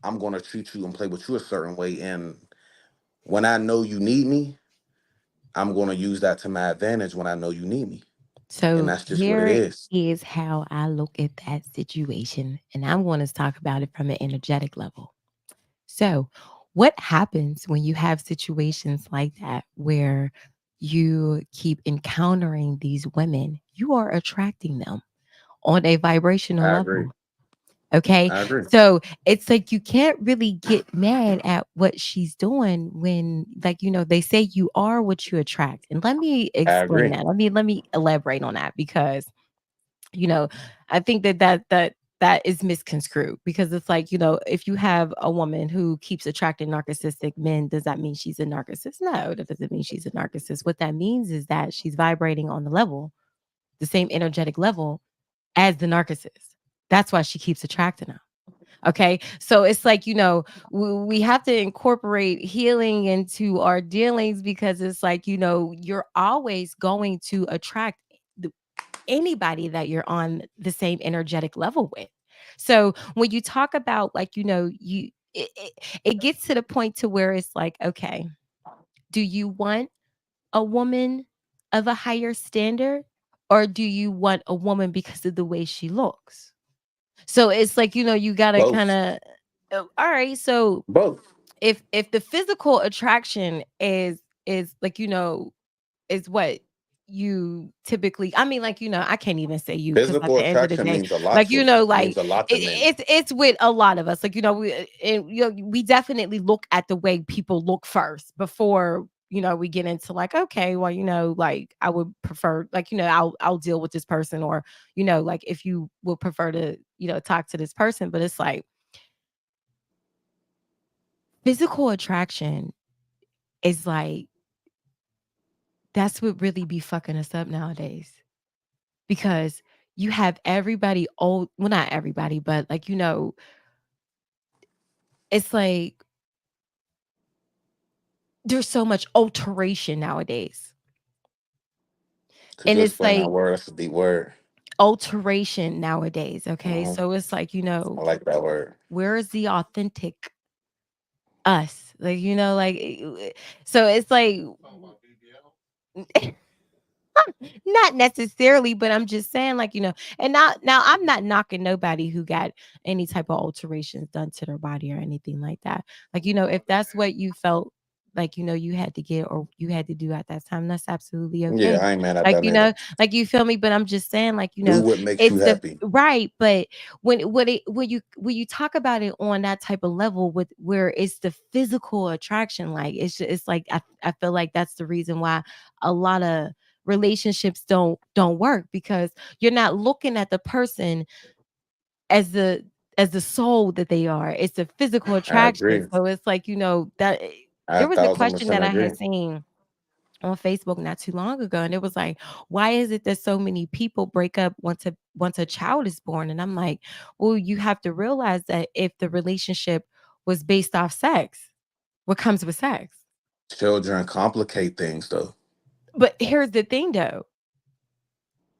I'm gonna treat you and play with you a certain way. And when I know you need me, I'm gonna use that to my advantage when I know you need me. And So that's just what it here is. is how I look at that situation, and I'm going to talk about it from an energetic level. So, what happens when you have situations like that where you keep encountering these women? You are attracting them on a vibrational I agree. level. Okay. I agree. So it's like you can't really get mad at what she's doing when, like, they say you are what you attract. And let me I explain agree. that. Let me elaborate on that because you know, I think that is misconstrued because it's like, if you have a woman who keeps attracting narcissistic men, does that mean she's a narcissist? No, that doesn't mean she's a narcissist. What that means is that she's vibrating on the level, the same energetic level as the narcissist. That's why she keeps attracting them. Okay. So it's like, we have to incorporate healing into our dealings because it's like, you're always going to attract anybody that you're on the same energetic level with. So when you talk about like, it gets to the point to where it's like, okay, do you want a woman of a higher standard or do you want a woman because of the way she looks? So it's like, you got to kind Both. of all right, so Both. if the physical attraction is like, is what you typically I mean, like, I can't even say you because at Physical the end of the attraction day, means a lot like, to like, means a lot to it men. it's with a lot of us, like, we definitely look at the way people look first before, we get into like, okay, well, like, I would prefer like, I'll deal with this person or, like, if you would prefer to, talk to this person, but it's like physical attraction is like that's what really be fucking us up nowadays. Because you have everybody old well, not everybody, but like, it's like there's so much alteration nowadays. Could And you it's explain that like word? That's a deep word. alteration nowadays, okay? Hmm. So it's like, I like that word. where is the authentic us? Like, like so it's like Talking about BBL. not necessarily, but I'm just saying, like, and now I'm not knocking nobody who got any type of alterations done to their body or anything like that. Like, I if that's understand. what you felt like, you had to get or you had to do at that time, that's absolutely Yeah, okay. I ain't mad at Like, that neither. like you feel me, but I'm just saying, like, Do what makes you it's the happy. right, but when you talk about it on that type of level with where it's the physical attraction, like it's like I feel like that's the reason why a lot of relationships don't work because you're not looking at the person as the soul that they are. It's a physical I attraction. agree. So it's like, that I there a was a thousand question percent that I agree. had seen on Facebook not too long ago, and it was like, why is it that so many people break up once a child is born? And I'm like, well, you have to realize that if the relationship was based off sex, what comes with sex? Children complicate things though. But here's the thing though,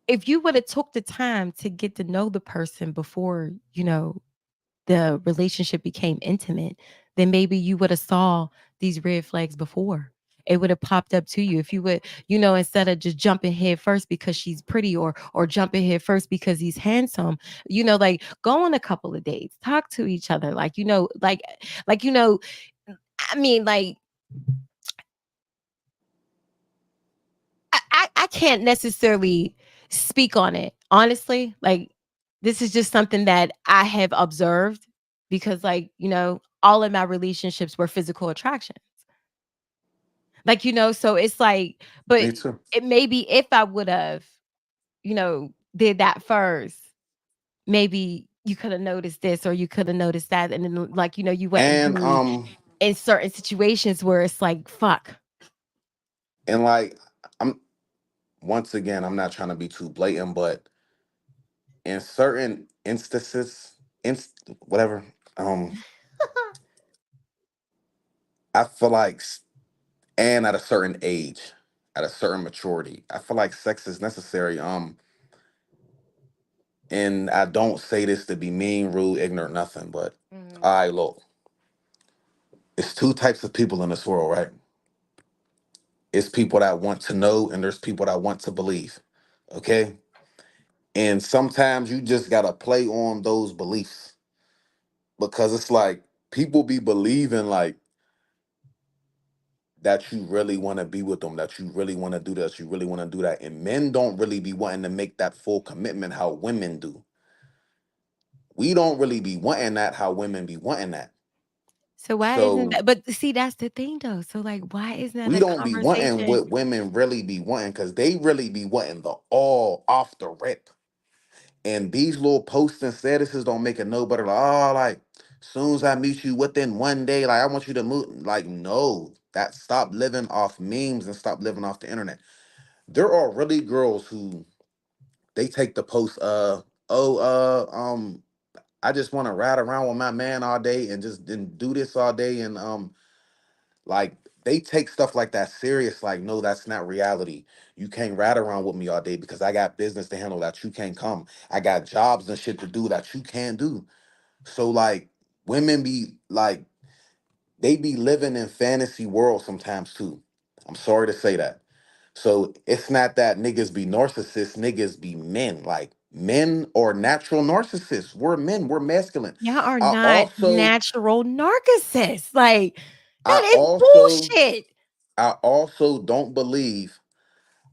if you would have took the time to get to know the person before, the relationship became intimate, then maybe you would have saw these red flags before. It would have popped up to you if you would, instead of just jumping head first because she's pretty or jumping head first because he's handsome, like go on a couple of dates, talk to each other, like, like, I mean, like I can't necessarily speak on it, honestly. Like, this is just something that I have observed because, like, all of my relationships were physical attraction. Like, so it's like, but Me too. it maybe if I would have, did that first, maybe you could have noticed this or you could have noticed that. And then, like, you wouldn't And be in certain situations where it's like, fuck. like I'm once again, I'm not trying to be too blatant, but in certain instances, whatever, um, I feel like, and at a certain age, at a certain maturity, I feel like sex is necessary. And I don't say this to be mean, rude, ignorant, nothing, but Mhm. all right, look, it's two types of people in this world, right? It's people that want to know, and there's people that want to believe. Okay. And sometimes you just gotta play on those beliefs because it's like people be believing like that you really want to be with them, that you really want to do this, you really want to do that. And men don't really be wanting to make that full commitment how women do. We don't really be wanting that how women be wanting that. So why isn't So that, but see, that's the thing though. So like why isn't that we a don't be wanting conversation? what women really be wanting because they really be wanting the all off the rip. And these little posts and statuses don't make it no better. Like, oh, like, soon as I meet you within one day, like, I want you to move. Like, no, that stop living off memes and stop living off the internet. There are really girls who they take the post, oh, I just want to ride around with my man all day and just and do this all day. And like they take stuff like that serious. Like, no, that's not reality. You can't ride around with me all day because I got business to handle that you can't come. I got jobs and shit to do that you can't do. So like women be like they be living in fantasy world sometimes too. I'm sorry to say that. So it's not that niggas be narcissists, niggas be men. Like men are natural narcissists. We're men, we're masculine. Y'all are I not also natural narcissists. Like, I that is also bullshit. I also don't believe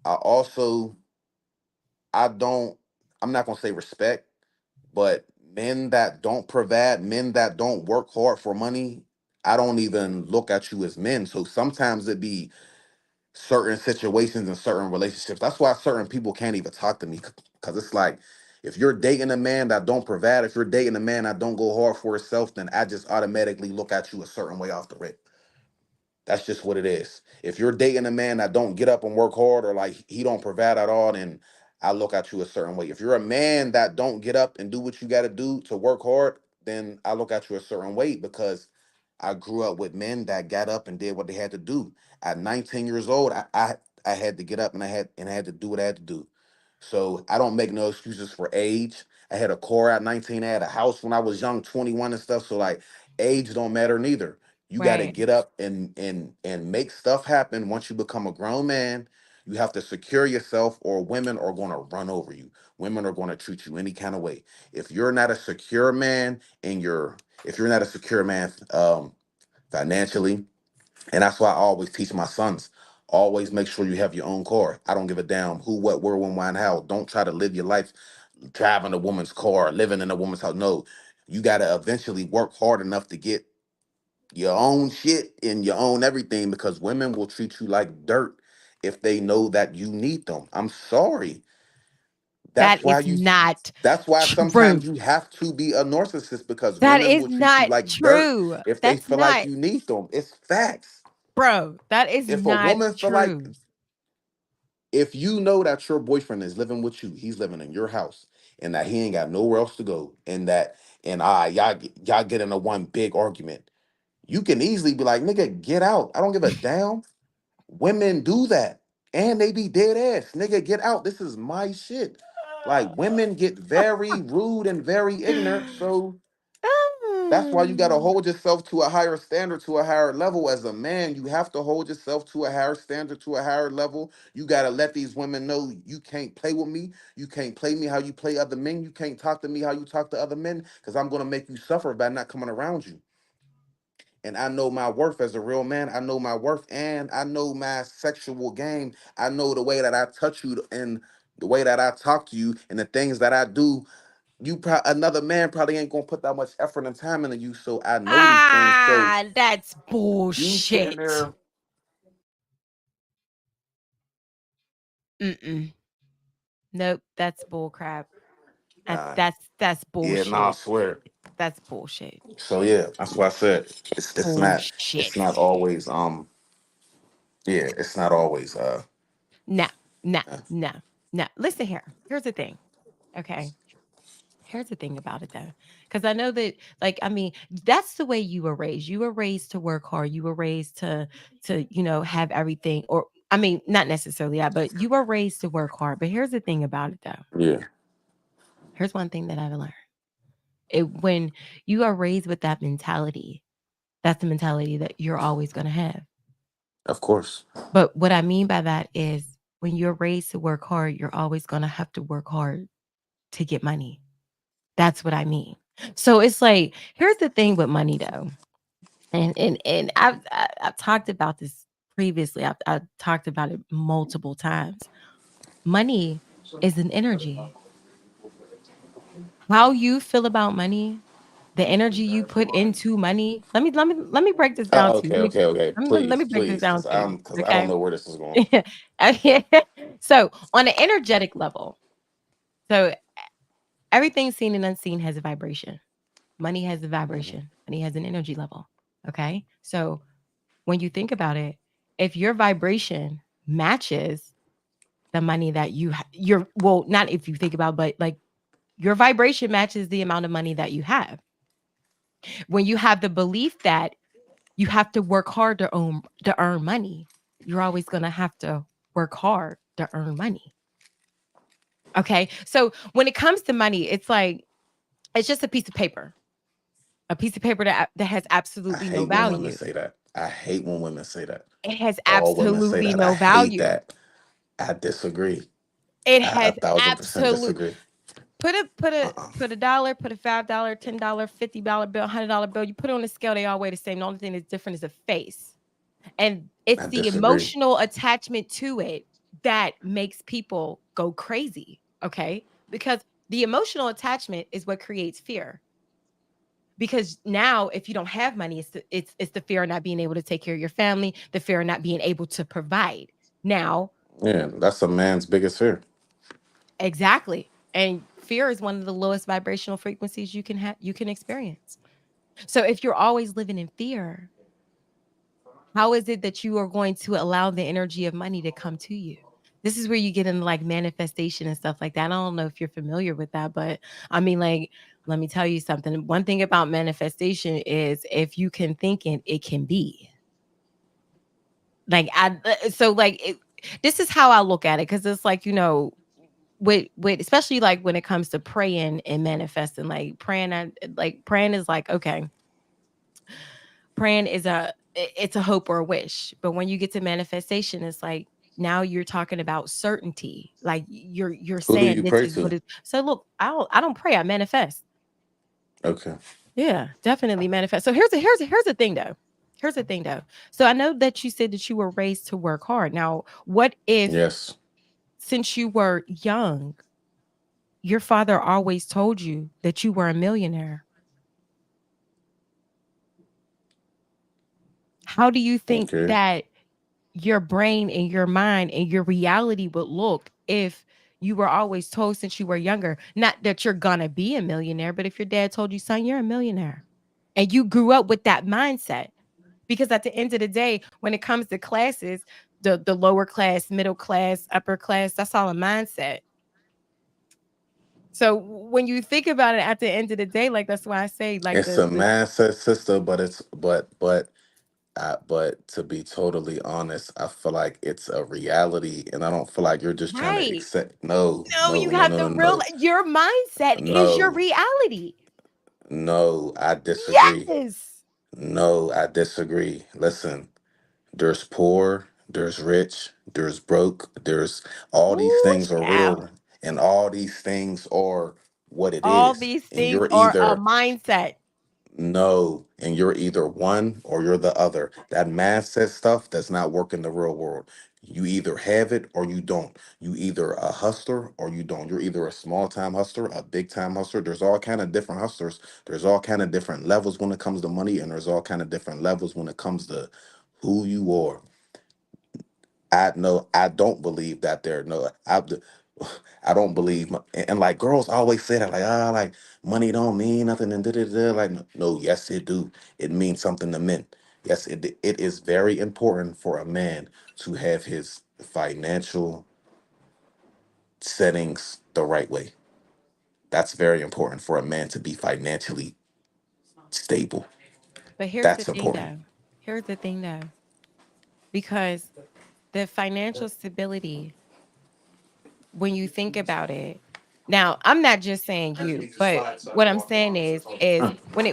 I also I don't I'm not gonna say respect, but men that don't provide, men that don't work hard for money, I don't even look at you as men. So sometimes it be certain situations and certain relationships. That's why certain people can't even talk to me because it's like if you're dating a man that don't provide, if you're dating a man that don't go hard for himself, then I just automatically look at you a certain way off the rip. That's just what it is. If you're dating a man that don't get up and work hard or like he don't provide at all, then I look at you a certain way. If you're a man that don't get up and do what you got to do to work hard, then I look at you a certain way because I grew up with men that got up and did what they had to do. At 19 years old, I had to get up and I had to do what I had to do. So I don't make no excuses for age. I had a car at 19. I had a house when I was young, 21 and stuff. So like age don't matter neither. You got to Right. get up and make stuff happen. Once you become a grown man, you have to secure yourself, or women are going to run over you. Women are going to treat you any kind of way. If you're not a secure man, and if you're not a secure man financially, and that's why I always teach my sons. Always make sure you have your own car. I don't give a damn who, what, where, when, why, and how. Don't try to live your life driving a woman's car, living in a woman's house. No, you got to eventually work hard enough to get your own shit and your own everything because women will treat you like dirt if they know that you need them. I'm sorry. That That's why is you not that's why true. sometimes you have to be a narcissist because That women is will treat you not like dirt true. if they That's feel like not, you need them. It's facts. bro, that is If a not woman feel like true. if you know that your boyfriend is living with you, he's living in your house, and that he ain't got nowhere else to go, and that and y'all get in a one big argument, you can easily be like, nigga, get out. I don't give a damn. Women do that. And they be dead ass. Nigga, get out. This is my shit. Like women get very rude and very ignorant. So that's why you gotta Um, hold yourself to a higher standard, to a higher level. As a man, you have to hold yourself to a higher standard, to a higher level. You gotta let these women know you can't play with me. You can't play me how you play other men. You can't talk to me how you talk to other men, because I'm gonna make you suffer by not coming around you. And I know my worth as a real man. I know my worth, and I know my sexual game. I know the way that I touch you and the way that I talk to you and the things that I do. Another man probably ain't gonna put that much effort and time into you. So I know these things. So that's you sitting bullshit. there, Mm-mm. Nope, that's bull crap. nah, That's yeah, nah, I bullshit. swear. That's bullshit. So yeah, that's why I said it's Bullshit. not always yeah, it's not always No, no, uh, no, no. Listen here. Here's the thing. Okay. Here's the thing about it though. Because I know that, like, I mean, that's the way you were raised. You were raised to work hard. You were raised to have everything. Or I mean, not necessarily that, but you were raised to work hard. But here's the thing about it though. yeah, Here's one thing that I've learned. When you are raised with that mentality, that's the mentality that you're always gonna have. of course. But what I mean by that is when you're raised to work hard, you're always going to have to work hard to get money. That's what I mean. So it's like, here's the thing with money though. And I've talked about this previously. I've talked about it multiple times. Money is an energy. How you feel about money, the energy you put into money. Let me break this down Oh, to you. okay, okay, okay. Let me Please, break this please, down to you. because I don't Okay. know where this is going. Okay. So on an energetic level, so everything seen and unseen has a vibration. Money has a Mhm. vibration. Money has an energy level. Okay. So when you think about it, if your vibration matches the money that you're, well, not if you think about, but like your vibration matches the amount of money that you have. When you have the belief that you have to work hard to earn money, you're always going to have to work hard to earn money. Okay? So when it comes to money, it's like it's just a piece of paper. A piece of paper that has I absolutely no hate when women value. say that. I hate when women say that. It has All women say absolutely that. I no hate value. that. I disagree. It I has 1,000% absolute disagree. put a put a Uh-uh. put a dollar, put a $5, $10, $50 bill, $100 bill. You put it on the scale, they all weigh the same. The only thing that's different is the face. And it's I the disagree. emotional attachment to it that makes people go crazy. Okay. Because the emotional attachment is what creates fear. Because now, if you don't have money, it's the fear of not being able to take care of your family, the fear of not being able to provide. Now, Yeah, that's a man's biggest fear. exactly. And fear is one of the lowest vibrational frequencies you can experience. So if you're always living in fear, how is it that you are going to allow the energy of money to come to you? This is where you get into like manifestation and stuff like that. I don't know if you're familiar with that, but I mean, like, let me tell you something. One thing about manifestation is if you can think it, it can be. Like, so like, this is how I look at it because it's like, with especially like when it comes to praying and manifesting, like praying is like, okay, praying is it's a hope or a wish. But when you get to manifestation, it's like now you're talking about certainty. Like you're Who do saying you this pray is what to? it. So look, I don't pray, I manifest. Okay. Yeah, definitely manifest. So here's the thing though. Here's the thing though. So I know that you said that you were raised to work hard. Now, what if Yes. since you were young, your father always told you that you were a millionaire? How do you think Okay. that your brain and your mind and your reality would look if you were always told since you were younger, not that you're gonna be a millionaire, but if your dad told you, son, you're a millionaire, and you grew up with that mindset? Because at the end of the day, when it comes to classes, the lower class, middle class, upper class, that's all a mindset. So when you think about it at the end of the day, like that's why I say like It's a the mindset, sister, but but to be totally honest, I feel like it's a reality, and I don't feel like you're just trying to right. accept. No, No, no, you no, have no, to no, real no, your mindset is your no, reality. no. I disagree. Yes. No, I disagree. Listen, there's poor, there's rich, there's broke, there's all these Ooh, things are child. real, and all these things are what it All is, these and things you're are a either mindset. no, and you're either one or you're the other. That mindset stuff does not work in the real world. You either have it or you don't. You either a hustler or you don't. You're either a small time hustler, a big time hustler. There's all kind of different hustlers. There's all kind of different levels when it comes to money, and there's all kind of different levels when it comes to who you are. I know I don't believe that there no I don't believe and like girls always say that like like money don't mean nothing and da da da like no, yes it do, it means something to men. Yes, it is very important for a man to have his financial settings the right way. That's very important for a man to be financially stable. But here's the That's thing important. though. Here's the thing though. Because the financial stability, when you think about it, now I'm not just saying you, but what I'm saying is when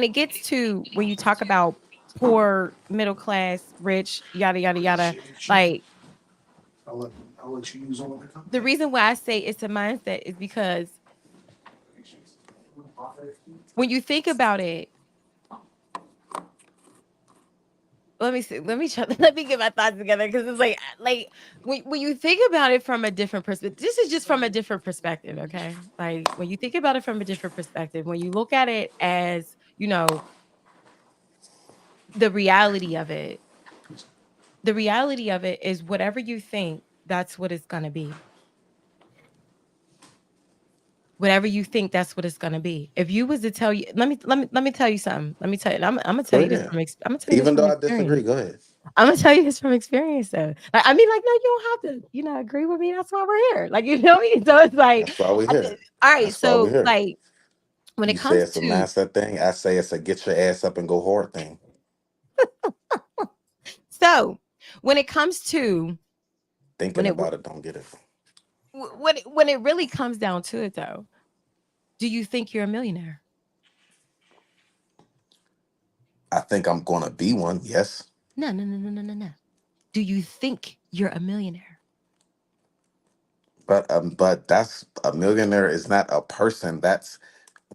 it gets to when you talk about poor, middle class, rich, yada yada yada, like The reason why I say it's a mindset is because when you think about it, let me see, let me try, let me get my thoughts together because it's like when you think about it from a different perspective, this is just from a different perspective, okay? Like when you think about it from a different perspective, when you look at it as, the reality of it, the reality of it is whatever you think, that's what it's gonna be. Whatever you think, that's what it's gonna be. If you was to tell you, let me tell you something. Let me tell you. I'm gonna tell Go you this ahead. I'm gonna tell you this Even from though I disagree, experience. go ahead. I'm gonna tell you this from experience, though. Like, I mean, like, no, you don't have to, agree with me. That's why we're here. Like, you know me. So it's like, That's why we here. all right. That's why we So, here. like, when it You say comes it's a to, mindset thing. I say it's a get your ass up and go hard thing. so when it comes to when Thinking it about it, don't get it. when it really comes down to it, though, do you think you're a millionaire? I think I'm gonna be one. Yes, No, no, no, no, no, no, no. Do you think you're a millionaire? but that's a millionaire is not a person. That's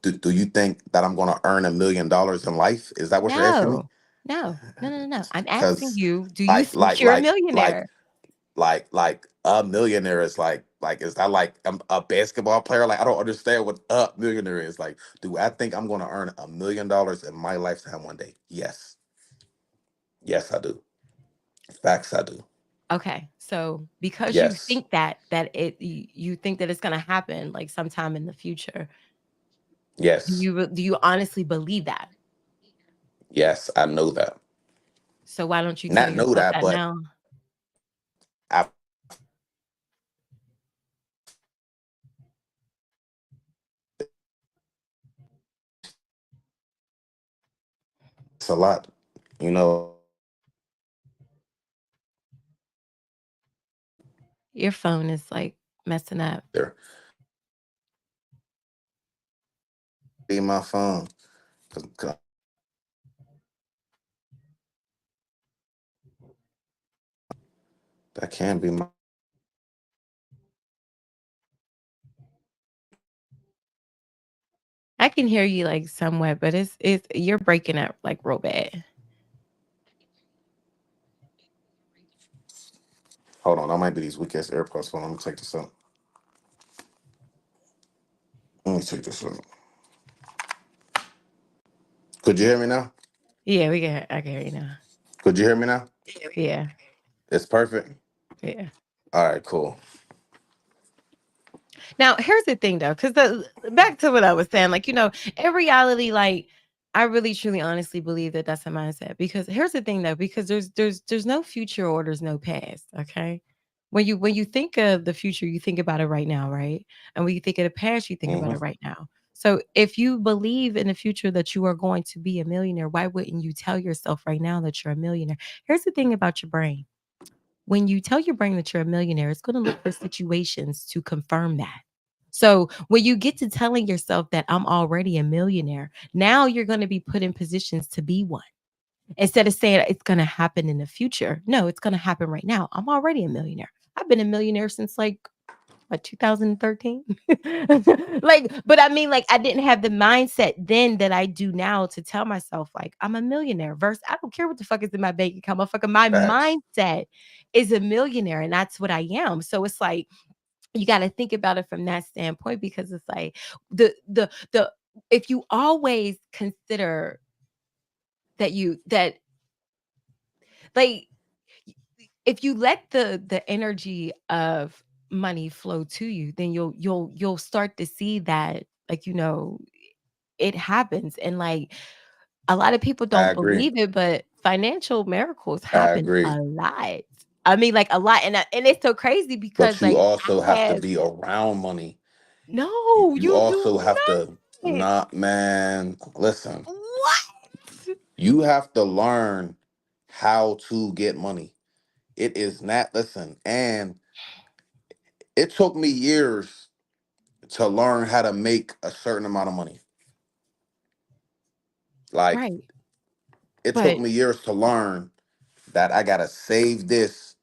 do you think that I'm gonna earn $1 million in life? Is that what you're asking me? No, no, no, no, no, no. I'm asking Because you, do you like think like you're a like like millionaire? like a millionaire is like is that like a basketball player? Like I don't understand what a millionaire is. Like, do I think I'm gonna earn $1 million in my lifetime one day? Yes, yes, I do. Facts, I do. Okay, so because you Yes, think you think that it's gonna happen like sometime in the future, yes, do you honestly believe that? yes. I know that. So why don't you tell Not know yourself that, that but now? I it's a lot. You know, Your phone is like messing up. there be my phone. 'Cause that can be my I can hear you like somewhat, but it's you're breaking up like real bad. hold on. That might be these weak ass AirPods. Hold on, let me take this out. Let me take this out. Could you hear me now? Yeah, I can hear you now. Could you hear me now? Yeah, It's perfect. yeah. All right, cool. Now, here's the thing though, because back to what I was saying, like, in reality, like, I really, truly, honestly believe that that's a mindset. Because here's the thing though, because there's no future or there's no past. Okay. When you think of the future, you think about it right now, right? And when you think of the past, you think about Hmm. it right now. So if you believe in the future that you are going to be a millionaire, why wouldn't you tell yourself right now that you're a millionaire? Here's the thing about your brain. When you tell your brain that you're a millionaire, it's going to look for situations to confirm that. So when you get to telling yourself that I'm already a millionaire, now you're going to be put in positions to be one. Instead of saying it's going to happen in the future, no, it's going to happen right now. I'm already a millionaire. I've been a millionaire since like what, 2013. Like, but I mean, like, I didn't have the mindset then that I do now to tell myself like I'm a millionaire versus I don't care what the fuck is in my bank account, motherfucker. My Facts. mindset is a millionaire and that's what I am. So it's like you got to think about it from that standpoint because it's like the if you always consider that like if you let the energy of money flow to you, then you'll start to see that, like, it happens. And like a lot of people I don't agree. believe it, but financial miracles I happen agree. a lot. I mean, like a lot. And it's so crazy because But you like also I have to have be around money. no, You you do also have to not. not, man. Listen, What? you have to learn how to get money. It is not, listen, and it took me years to learn how to make a certain amount of money. Like, Right. it took But me years to learn that I gotta save this.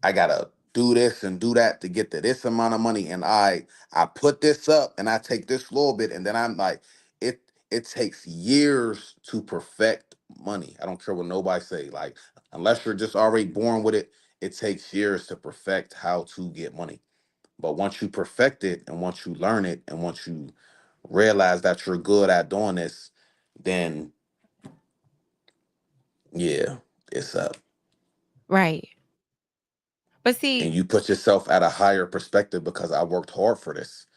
I gotta do this and do that to get to this amount of money, and I put this up and I take this little bit, and then I'm like, it it takes years to perfect money. I don't care what nobody say. Like, unless you're just already born with it, it takes years to perfect how to get money. But once you perfect it, and once you learn it, and once you realize that you're good at doing this, then yeah, it's up. Right. But And see, you put yourself at a higher perspective because I worked hard for this.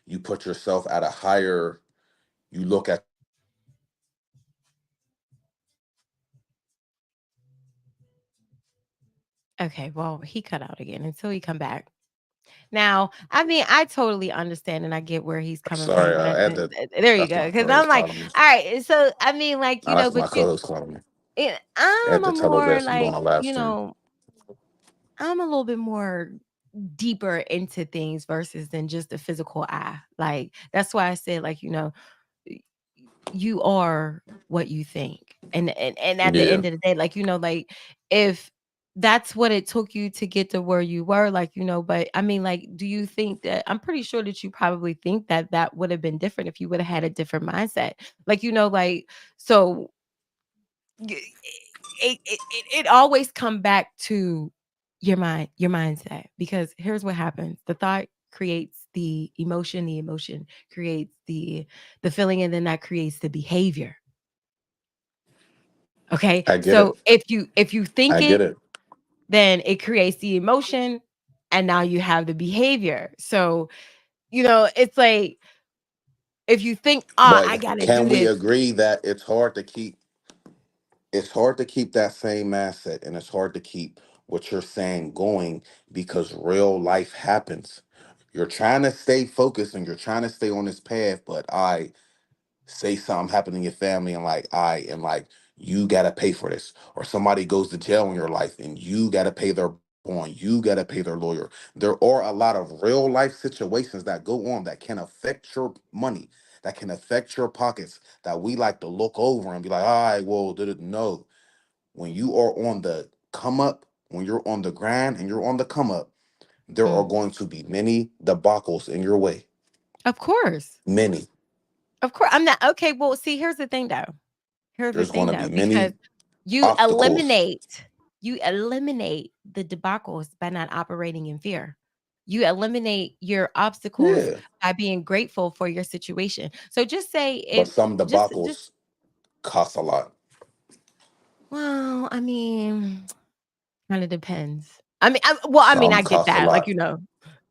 You put yourself at a higher, you look at yourself as like, okay, okay, well, he cut out again until he come back. Now, I mean, I totally understand and I get where he's coming from, sorry, but I had to, there you that's go. my Because co-host I'm like, calling me. all right, so I mean, like, No, that's my but you, co-host calling me. I had I'm to a tell her more this. I'm doing like, a live stream. I'm a little bit more deeper into things versus than just the physical eye. Like, that's why I said, like, y- you are what you think. And at the Yeah. end of the day, like, like if that's what it took you to get to where you were, like, but I mean, like, do you think that I'm pretty sure that you probably think that that would have been different if you would have had a different mindset. Like, like so it always come back to your mindset, because here's what happens. The thought creates the emotion creates the feeling, and then that creates the behavior. Okay, I get so it. if you think I get it, it. then it creates the emotion, and now you have the behavior. So it's like, if you think, I But gotta can do we this. agree that it's hard to keep that same mindset, and it's hard to keep what you're saying going because real life happens. You're trying to stay focused and you're trying to stay on this path, but I say something happened in your family, and like I am like, you gotta pay for this, or somebody goes to jail in your life and you gotta pay their bond, you gotta pay their lawyer. There are a lot of real life situations that go on that can affect your money, that can affect your pockets, that we like to look over and be like, all right, well, did it? No. When you are on the come up, when you're on the grind and you're on the come up, there are Mm, going to be many debacles in your way. of course. Many. Of course, I'm not okay. Well, see, here's the thing though. Here's the There's going thing to though, be because many you obstacles. eliminate you eliminate the debacles by not operating in fear. You eliminate your obstacles Yeah. by being grateful for your situation. So just say But it some just debacles cost a lot. well, I mean, kind of depends. I mean, I Some get cost a that. Like, lot.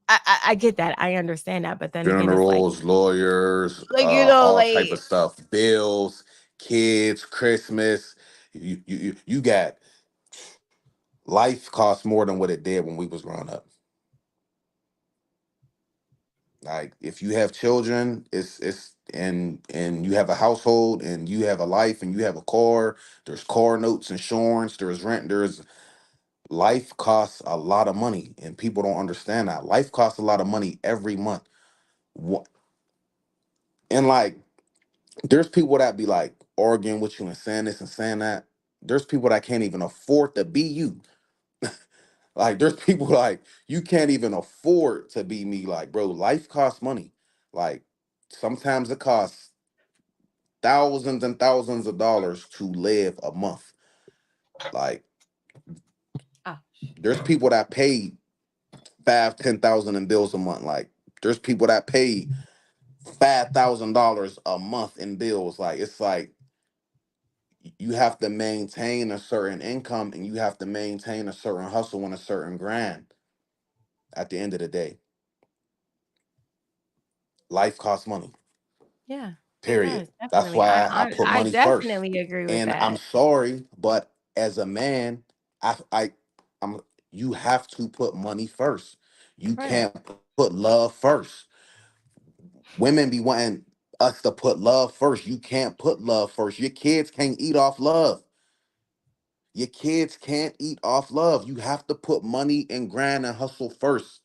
I get that. I understand that. But then again, it's Funerals, lawyers, like, all type of like, stuff. Bills, kids, Christmas. You got life costs more than what it did when we was growing up. Like if you have children, and you have a household and you have a life and you have a car, there's car notes, insurance, there's rent, there's life costs a lot of money, and people don't understand that. Life costs a lot of money every month. Wha- And like there's people that be like arguing with you and saying this and saying that. There's people that can't even afford to be you. Like there's people like you can't even afford to be me. Like, bro, life costs money. Like sometimes it costs thousands and thousands of dollars to live a month. Like ah, there's people that pay 5, 10,000 in bills a month. Like there's people that pay $5,000 a month in bills. Like it's like you have to maintain a certain income and you have to maintain a certain hustle and a certain grind. At the end of the day, life costs money. yeah, it Period. does, That's definitely. why I put I money first. definitely agree with And I'm that. sorry, but as a man, I'm you have to put money first. You Right. can't put love first. Women be wanting us to put love first. You can't put love first. Your kids can't eat off love. Your kids can't eat off love. You have to put money and grind and hustle first.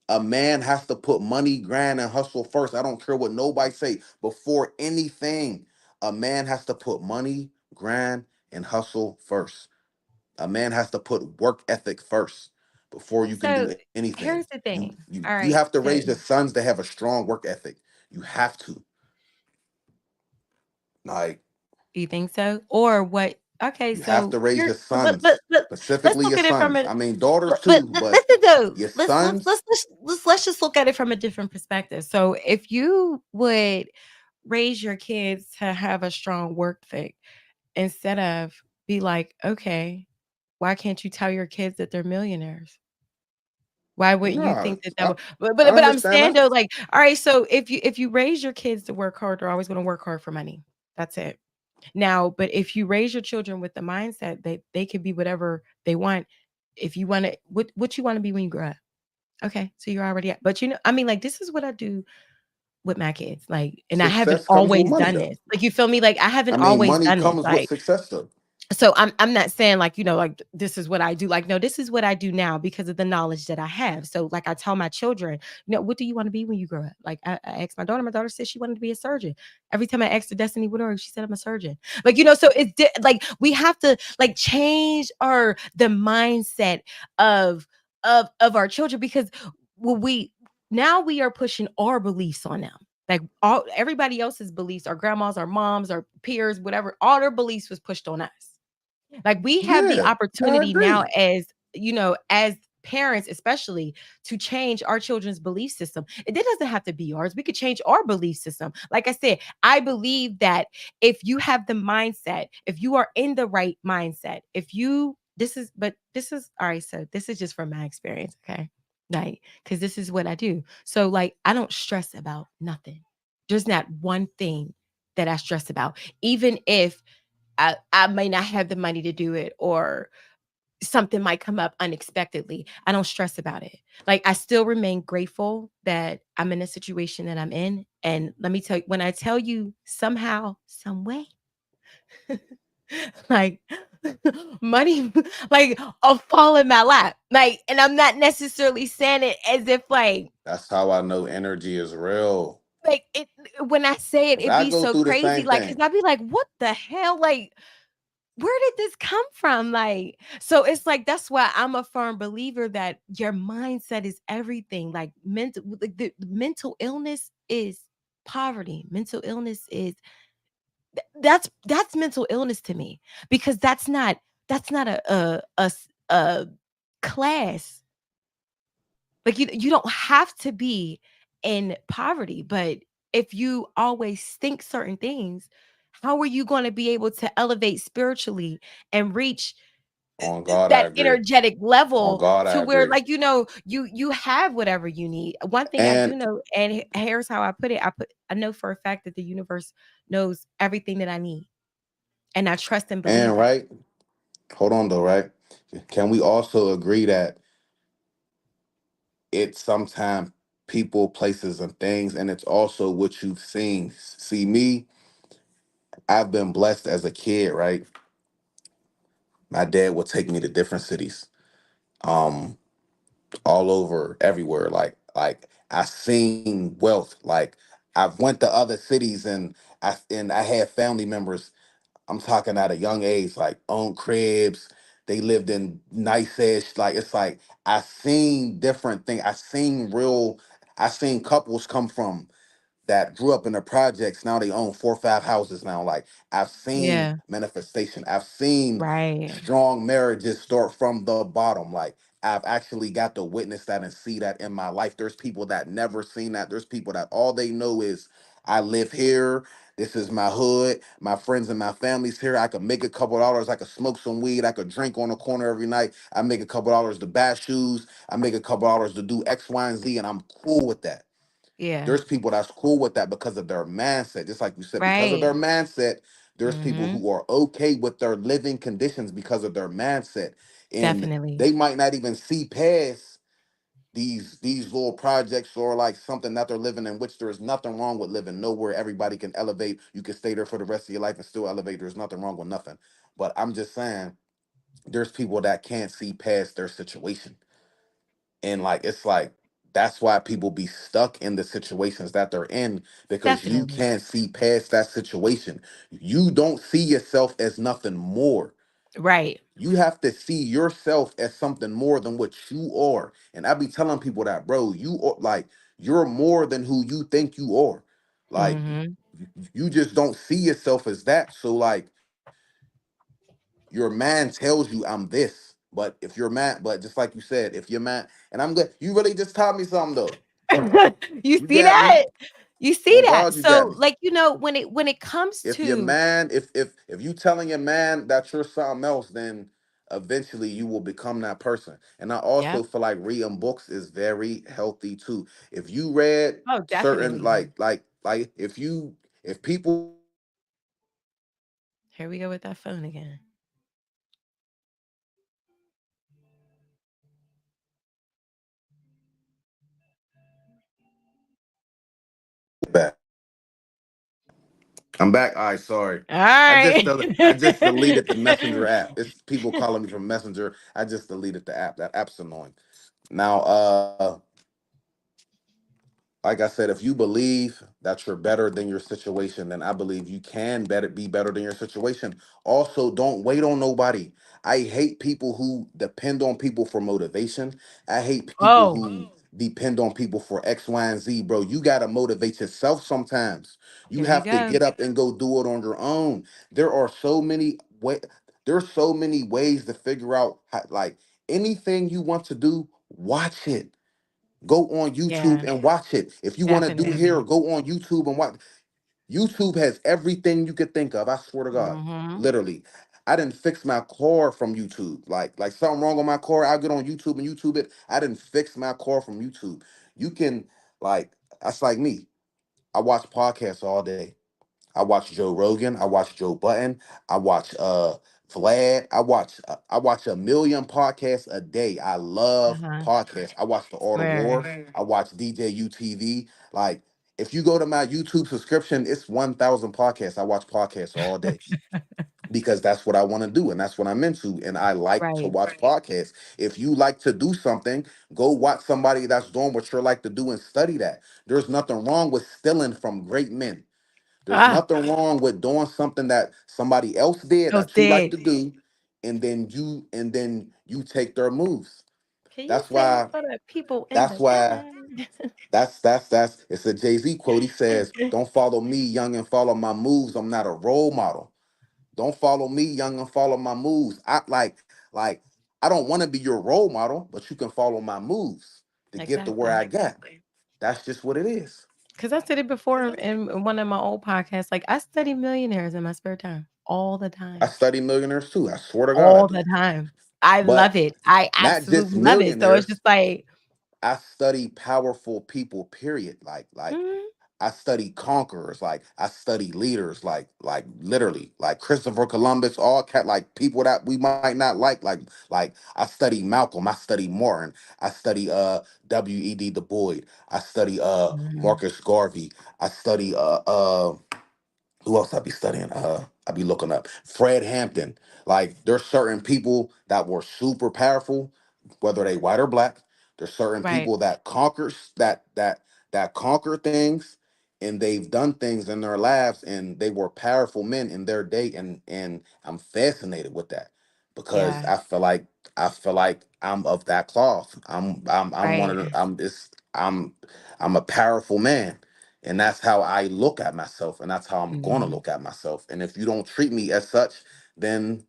A man has to put money, grind, and hustle first. I don't care what nobody say. Before anything, a man has to put money, grind, and hustle first. A man has to put work ethic first before you can do So anything. here's the You thing. you All you right. have to raise So your sons to have a strong work ethic. You have to. Like, you think so? Or what? Okay, you have so to raise here, your but sons, let's specifically look your at it from sons. a I mean daughters but too, but listen though. your Let's let's sons. let's let's let's just look at it from a different perspective. So if you would raise your kids to have a strong work ethic instead of be like, okay, why can't you tell your kids that they're millionaires? Why wouldn't you Nah, think that that would I but I'm understand saying that. though, like, all right, so if you raise your kids to work hard, they're always gonna work hard for money. That's it. Now, but if you raise your children with the mindset that they can be whatever they want, if you wanna what you wanna be when you grow up. Okay, so you're already at but I mean, like, this is what I do with my kids, like, and I haven't Success comes with always money done though. this. Like, you feel me? Like, I I haven't mean, always money done this, comes with like success though. so I'm not saying like, like this is what I do. Like, no, this is what I do now because of the knowledge that I have. So, like I tell my children, what do you want to be when you grow up? Like I asked my daughter said she wanted to be a surgeon. Every time I asked her Destiny, what are you? She said I'm a surgeon. Like, so it's like we have to like change our the mindset of of our children because when we now we are pushing our beliefs on them. Like all everybody else's beliefs, our grandmas, our moms, our peers, whatever, all their beliefs was pushed on us. Like we have the Yeah, I opportunity now agree. as parents especially to change our children's belief system. It doesn't have to be ours. We could change our belief system. Like I said, I believe that if you have the mindset, if you are in the right mindset, if you this is all right, so this is just from my experience, okay? Like cuz this is what I do. So like I don't stress about nothing. There's not one thing that I stress about even if I may not have the money to do it or something might come up unexpectedly. I don't stress about it. Like I still remain grateful that I'm in a situation that I'm in. And let me tell you, when I tell you somehow, some way, like money, like a fall in my lap. Like, and I'm not necessarily saying it as if That's how I know energy is real. like it when I say it, 'Cause it I be go so through the crazy. same Like, cause thing. I'd be like, what the hell? Like, where did this come from? Like, so it's like that's why I'm a firm believer that your mindset is everything. Like the mental illness is poverty. Mental illness is that's mental illness to me because that's not a class. Like you don't have to be in poverty, but if you always think certain things, how are you going to be able to elevate spiritually and reach On God, I that agree. energetic On level God, to I where agree. like you have whatever you need. One thing I do And know, and here's how I put it. I know for a fact that the universe knows everything that I need. And I trust and believe and that. right, hold on though, right? Can we also agree that it's sometimes people, places, and things, and it's also what you've seen. See me, I've been blessed as a kid, right? My dad would take me to different cities, um, all over, everywhere. Like I seen wealth. Like I've went to other cities, and I had family members. I'm talking at a young age, like own cribs. They lived in nice ass, like it's like I seen different things. I seen couples come from that grew up in the projects. Now they own 4 or 5 houses now. Like I've seen Yeah. manifestation. I've seen Right. strong marriages start from the bottom. Like I've actually got to witness that and see that in my life. There's people that never seen that. There's people that all they know is I live here. This is my hood. My friends and my family's here. I could make a couple dollars. I could smoke some weed. I could drink on the corner every night. I make a couple dollars to buy shoes. I make a couple dollars to do X, Y, and Z, and I'm cool with that. Yeah. There's people that's cool with that because of their mindset. Just like you said, because of Right. their mindset, there's people Mhm. who are okay with their living conditions because of their mindset. And Definitely. they might not even see past these little projects or like something that they're living in, which there is nothing wrong with living nowhere. Everybody can elevate. You can stay there for the rest of your life and still elevate. There's nothing wrong with nothing. But I'm just saying, there's people that can't see past their situation, and like it's like that's why people be stuck in the situations that they're in, because you Definitely. can't see past that situation. You don't see yourself as nothing more. Right. You have to see yourself as something more than what you are. And I be telling people that, bro, you are like, you're more than who you think you are. Like, Mhm. you just don't see yourself as that. So like, your man tells you I'm this. But if you're mad, but just like you said, if you're mad, and I'm good, you really just taught me something though. You You see got me. that? You see On that? God, you got So, me. like, when it comes If your to man, if you telling your man that you're something else, then eventually you will become that person. And I also Yep. feel like reading books is very healthy too. If you read Oh, certain definitely. like if people read certain books and Here we go with that phone again. I'm back. All right, sorry. All right. I just deleted the messenger app. It's people calling me from Messenger. I just deleted the app. That app's annoying. Now, like I said, if you believe that you're better than your situation, then I believe you can better be better than your situation. Also, don't wait on nobody. I hate people who depend on people for motivation. I hate people Oh, who depend on people for X, Y, and Z, bro. You gotta motivate yourself sometimes. You here you have to go. get up and go do it on your own. There are so many way there's so many ways to figure out how, like anything you want to do, watch it. Go on YouTube Yeah, and watch it. If you want to do hair, definitely. go on YouTube and watch. YouTube has everything you could think of. I swear to God, Mhm. literally. I didn't fix my car from YouTube. Like something wrong on my car, I'll get on YouTube and YouTube it. I didn't fix my car from YouTube. You can like that's like me. I watch podcasts all day. I watch Joe Rogan. I watch Joe Button. I watch Vlad. I watch a million podcasts a day. I love Uh-huh. podcasts. I watch the Art of War. Where I watch DJ UTV. Like if you go to my YouTube subscription, it's 1,000 podcasts. I watch podcasts all day because that's what I want to do and that's what I'm into. And I like to right. watch podcasts. If you like to do something, go watch somebody that's doing what you like to do and study that. There's nothing wrong with stealing from great men. There's Ah, nothing wrong with doing something that somebody else did else that you like did. to do, and then you take their moves. Can you That's say it why. for the people in That's the why. back? That's. It's a Jay-Z quote. He says, "Don't follow me, young, and follow my moves. I'm not a role model. Don't follow me, young, and follow my moves. Like. I don't want to be your role model, but you can follow my moves to get to where Exactly. I got. That's just what it is. Because I said it before in one of my old podcasts. Like, I study millionaires in my spare time all the I time. study millionaires too. I swear to God, I All do. the time. I But love it. I not just absolutely love it. So it's millionaires. just like, I study powerful people, period. mm, I study conquerors, like I study leaders, like literally, like Christopher Columbus, all cat like people that we might not like I study Malcolm, I study Martin, I study W.E.D. Du Bois, I study mhm, Marcus Garvey, I study who else I be studying? I be looking up Fred Hampton. Like there's certain people that were super powerful, whether they white or black. There's certain right. people that that conquer things, and they've done things in their lives, and they were powerful men in their day, and I'm fascinated with that because Yeah. I feel like I'm of that cloth. I'm one Right. of the, I'm a powerful man, and that's how I look at myself, and that's how I'm going to Mhm. look at myself. And if you don't treat me as such, then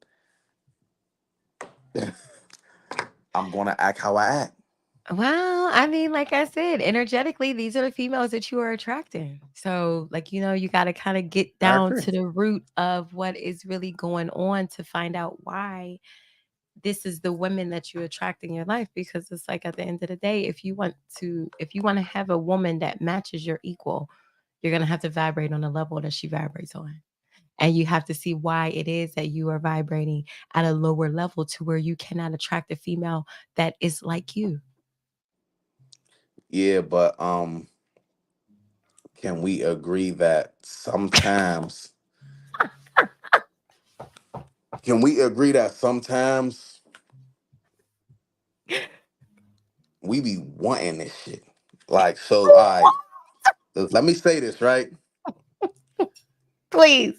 I'm going to act how I act. Well, I mean, like I said, energetically, these are the females that you are attracting. So, like, you got to kind of get I down agree. to the root of what is really going on to find out why this is the women that you attract in your life. Because it's like at the end of the day, if you want to have a woman that matches your equal, you're going to have to vibrate on the level that she vibrates on. And you have to see why it is that you are vibrating at a lower level to where you cannot attract a female that is like you. Yeah, but can we agree that sometimes can we agree that sometimes we be wanting this shit? Like, so all right, let me say this, right? Please.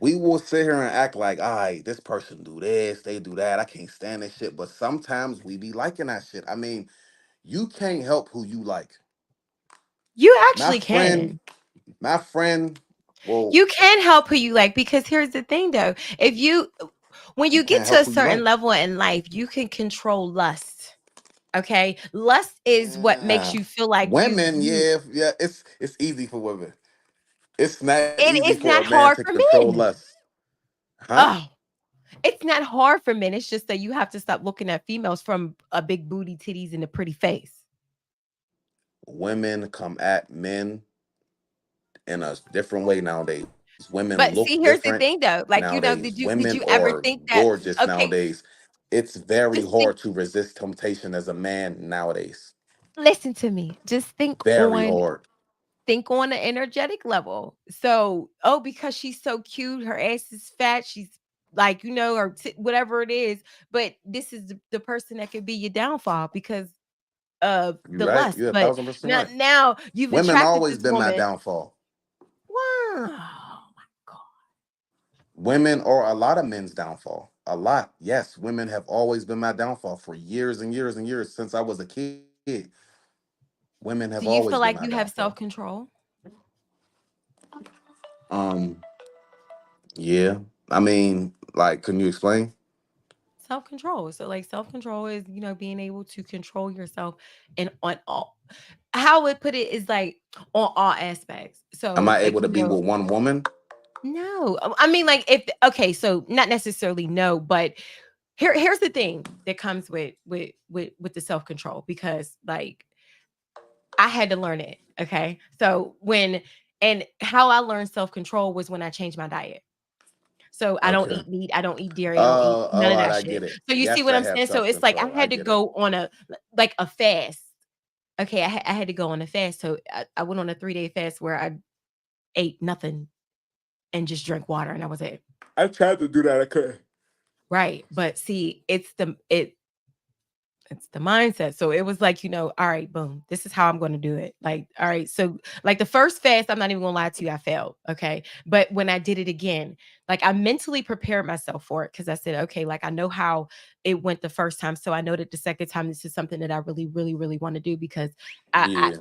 We will sit here and act like, all right, this person do this, they do that. I can't stand this shit. But sometimes we be liking that shit. I mean, you can't help who you like. You My actually friend, can. my friend, well, You can help who you like because here's the thing though. If you when you you get can't to help a who you certain like. level in life, you can control lust. Okay? Lust is what makes Yeah. you feel like Women, you yeah, yeah, it's easy for women. It's not easy it is for a not man to hard for control men. lust. Huh? Oh, it's not hard for men. It's just that you have to stop looking at females from a big booty, titties, and a pretty face. Women come at men in a different way nowadays. Women look But see, here's different the thing though. Like, you know, nowadays. Women did you are ever think that gorgeous okay, nowadays. It's very just hard think to resist temptation as a man nowadays. listen to me. Just Very hard. think on an energetic level. So, oh, because she's so cute, her ass is fat, she's like, or whatever it is. But this is the person that could be your downfall because of You the right? lust. You're a But 1000% now, right. now you've Women attracted always this been my woman. downfall. Wow. Women are a lot of men's downfall. A lot. Yes, women have always been my downfall for years and years and years since I was a kid. Women have always Do been you my feel like you downfall. have self-control? Um, yeah. I mean, like, can you explain? Self-control. So like self-control is, being able to control yourself and on all how I would put it is like on all aspects. Am So I like, able to be with one woman? no. I mean like if okay, so not necessarily no, but here's the thing that comes with the self-control because like I had to learn it. Okay. So when and how I learned self-control was when I changed my diet. So I don't Okay. eat meat, I don't eat dairy, I don't eat none Oh, of that I shit. get it. So you see Yes, what I I'm have saying? So self it's like I control. I had to get it. go on like a fast. Okay, I had to go on a fast. So I went on a 3-day fast where I ate nothing and just drank water and that was it. I tried to do that. I couldn't. Right. But see, it's the mindset. So it was like, all right, boom, this is how I'm going to do it. Like, all right. So, like the first fast, I'm not even going to lie to you, I failed. Okay. But when I did it again, like I mentally prepared myself for it because I said, okay, like I know how it went the first time. So I know that the second time, this is something that I really, really, really want to do because Yeah,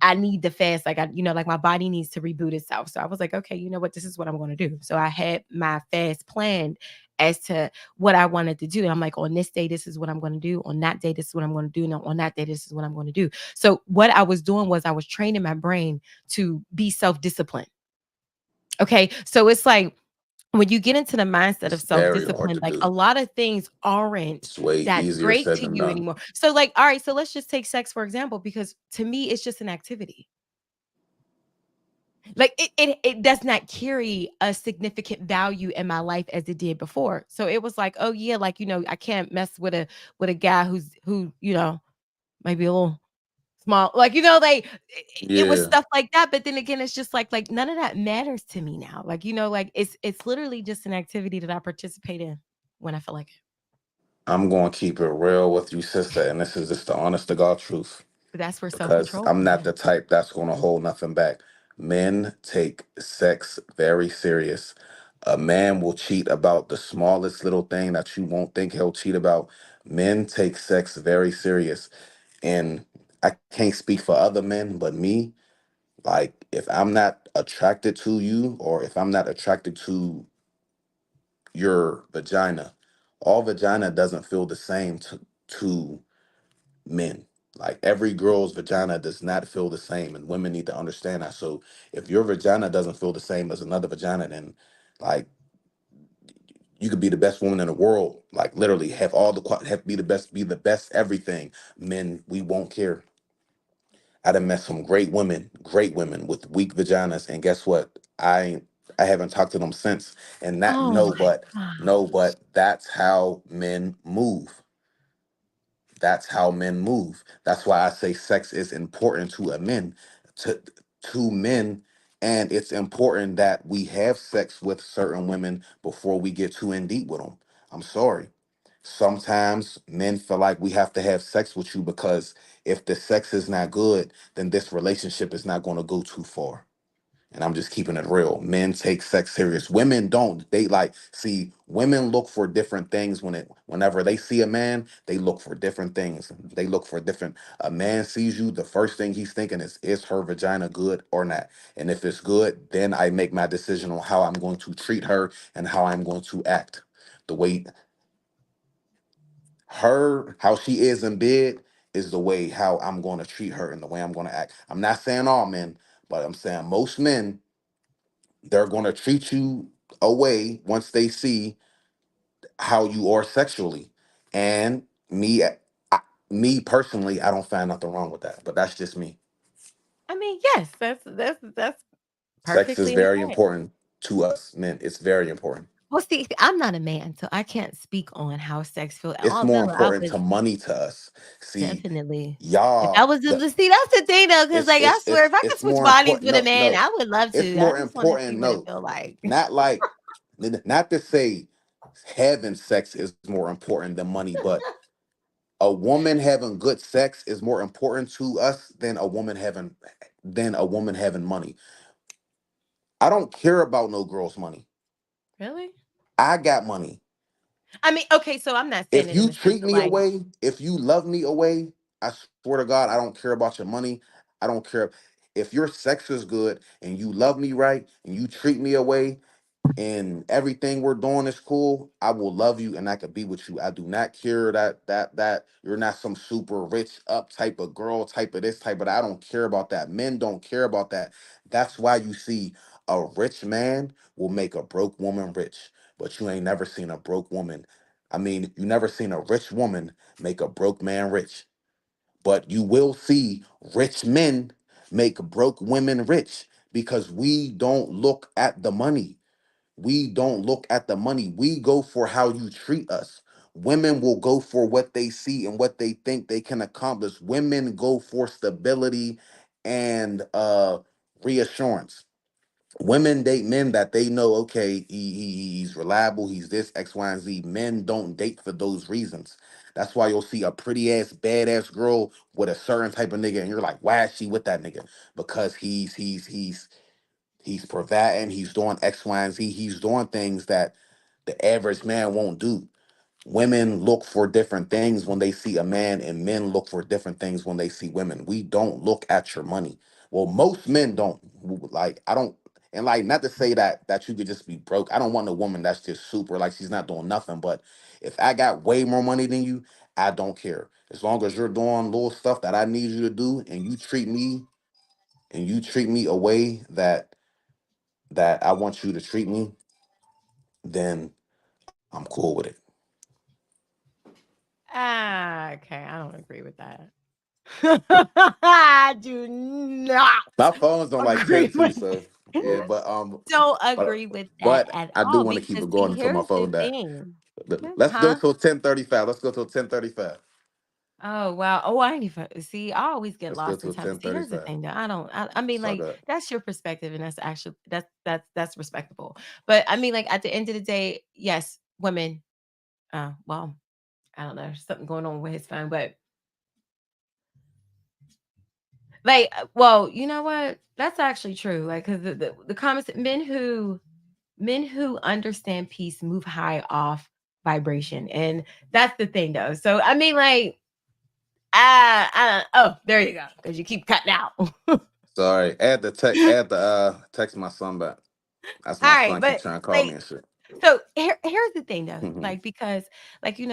I need the fast. Like, like my body needs to reboot itself. So I was like, okay, you know what? This is what I'm going to do. So I had my fast planned as to what I wanted to do. And I'm like, on this day, this is what I'm going to do. On that day, this is what I'm going to do. And on that day, this is what I'm going to do. So what I was doing was I was training my brain to be self-disciplined. Okay. So it's like when you get into the mindset of it's very hard self-discipline, to like a do. lot of things aren't It's way that easier great said to than you done. anymore. So like, all right, so let's just take sex for example, because to me, it's just an activity. Like it does not carry a significant value in my life as it did before. So it was like, oh yeah, like I can't mess with a guy who might be a little small. Like like it was Yeah, stuff like that. But then again, it's just like none of that matters to me now. Like like it's literally just an activity that I participate in when I feel like it. I'm going to keep it real with you, sister. And this is just the honest to God truth. But that's where self Because control I'm comes not in. the type that's going to hold nothing back. Men take sex very serious. A man will cheat about the smallest little thing that you won't think he'll cheat about. Men take sex very serious. And I can't speak for other men, but me, like, if I'm not attracted to you or if I'm not attracted to your vagina, all vagina doesn't feel the same to men. Like every girl's vagina does not feel the same, and women need to understand that. So if your vagina doesn't feel the same as another vagina, then like you could be the best woman in the world, like literally have all the have be the best everything. Men, we won't care. I done met some great women with weak vaginas, and guess what? I haven't talked to them since. And that Oh my no, gosh. but that's how men move. That's how men move. That's why I say sex is important to a men, to men, and it's important that we have sex with certain women before we get too in deep with them. I'm sorry. Sometimes men feel like we have to have sex with you because if the sex is not good, then this relationship is not going to go too far. And I'm just keeping it real. Men take sex serious. Women don't. They like see women look for different things whenever they see a man, they look for different things. They look for different a man sees you, the first thing he's thinking is her vagina good or not? And if it's good, then I make my decision on how I'm going to treat her and how I'm going to act. The way how she is in bed is the way how I'm going to treat her and the way I'm going to act. I'm not saying all men, but I'm saying most men, they're going to treat you away once they see how you are sexually. And I, me personally, I don't find nothing wrong with that. But that's just me. I mean, yes, that's Sex is perfectly very okay. important to us men. It's very important. Well, see, I'm not a man, so I can't speak on how sex feel. It's more Although I important would to money to us. See, definitely, if I y'all, was to see, that's the thing though, because like I swear, if I could it's switch more bodies important. with a No, man, no, I would love it's to. I more just want to see important. what it No, feel like. not like not to say having sex is more important than money, but a woman having good sex is more important to us than a woman having money. I don't care about no girl's money. Really? I got money. I mean, okay, so I'm not saying If it in you the sense treat of me like, away, if you love me away, I swear to God, I don't care about your money. I don't care if your sex is good and you love me right and you treat me away and everything we're doing is cool, I will love you and I could be with you. I do not care that you're not some super rich up type of girl, type of this type of that. I don't care about that. Men don't care about that. That's why you see a rich man will make a broke woman rich, but you ain't never seen a broke woman. I mean, you never seen a rich woman make a broke man rich, but you will see rich men make broke women rich because we don't look at the money. We don't look at the money. We go for how you treat us. Women will go for what they see and what they think they can accomplish. Women go for stability and reassurance. Women date men that they know, okay, he's reliable, he's this, X, Y, and Z. Men don't date for those reasons. That's why you'll see a pretty ass, badass girl with a certain type of nigga, and you're like, why is she with that nigga? Because he's providing, he's doing X, Y, and Z. He's doing things that the average man won't do. Women look for different things when they see a man, and men look for different things when they see women. We don't look at your money. Well, most men don't. Like, I don't, and like, not to say that you could just be broke. I don't want a woman that's just super, like she's not doing nothing. But if I got way more money than you, I don't care. As long as you're doing little stuff that I need you to do, and you treat me a way that I want you to treat me, then I'm cool with it. ah, okay, I don't agree with that. I do not My phone's on like agree 10 too, with so yeah, that. Don't but agree with that but at I do all want to keep because it see, going until my here's the phone dies. thing. Let's go Huh? till 10:35. Let's go till 10:35. Oh, wow. Oh, I ain't even see, I always get Let's go lost in till time. See, here's the 10:35. thing though. I mean, It's all like, good. that's your perspective, and that's actually that's respectable. But I mean, like at the end of the day, yes, women, well, I don't know, there's something going on with his phone, but like, well, you know what? That's actually true. Like, because the comments, men who understand peace move high off vibration, and that's the thing, though. So, I mean, like, oh, there you go, because you keep cutting out. All Sorry. Add the text my son back. That's my right, son keep but trying to call me like, and shit. so here's the thing, though, Mhm. like because, like you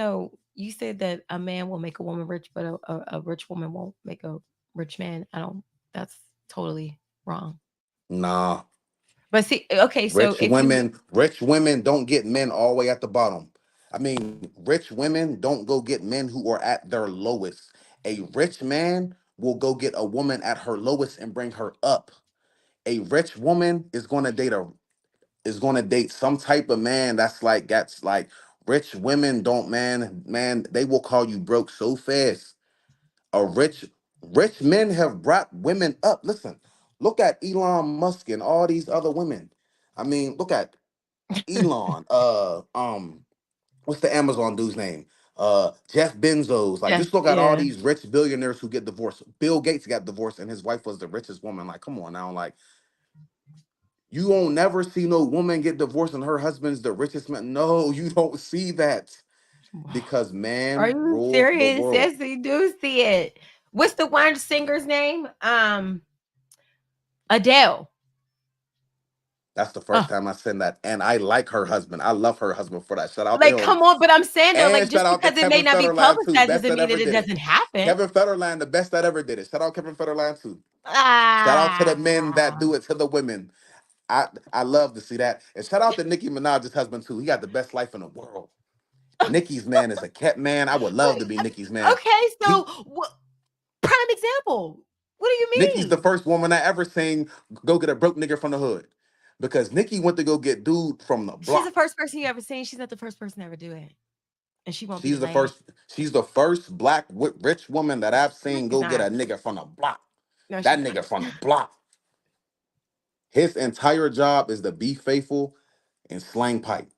said that a man will make a woman rich, but a rich woman won't make a rich man. I don't. That's totally wrong. Nah. But see, okay, so if you Rich women don't get men all the way at the bottom. I mean, rich women don't go get men who are at their lowest. A rich man will go get a woman at her lowest and bring her up. A rich woman is going to date some type of man that's like rich women don't, man, they will call you broke so fast. A rich men have brought women up. Listen, look at Elon Musk and all these other women. I mean, look at Elon, what's the Amazon dude's name? Jeff Bezos. Like, Jeff, just look at all yeah. these rich billionaires who get divorced. Bill Gates got divorced, and his wife was the richest woman. Like, come on now, like, You won't never see no woman get divorced and her husband's the richest man. No, you don't see that because Are man you rule the serious? world. Yes, we do see it. What's the one singer's name? Adele. That's the first Oh, time I seen that. And I like her husband. I love her husband for that. Shout out to like, him. come on, but I'm saying though, And like, shout just out to because it may Kevin not be Federline too. publicized Best doesn't that mean ever that it did it. doesn't happen. Kevin Federline, the best that ever did it. Shout out Kevin Federline too. Shout out to the men that Ah, do it to the women. I love to see that. And shout out to Nicki Minaj's husband too. He got the best life in the world. Nicki's man is a kept man. I would love to be Nicki's man. okay, so He prime example. What do you Nicki's the mean? first woman I ever seen go get a broke nigga from the hood. Because Nicki went to go get dude from the She's the block. first person you ever seen. She's not the first person to ever do it, and she won't be the She's the last. first. She's the first black rich woman that I've No, seen she's go get a not. nigga from the block. No, That she's not. nigga from the block. His entire job is to be faithful and slang pipe.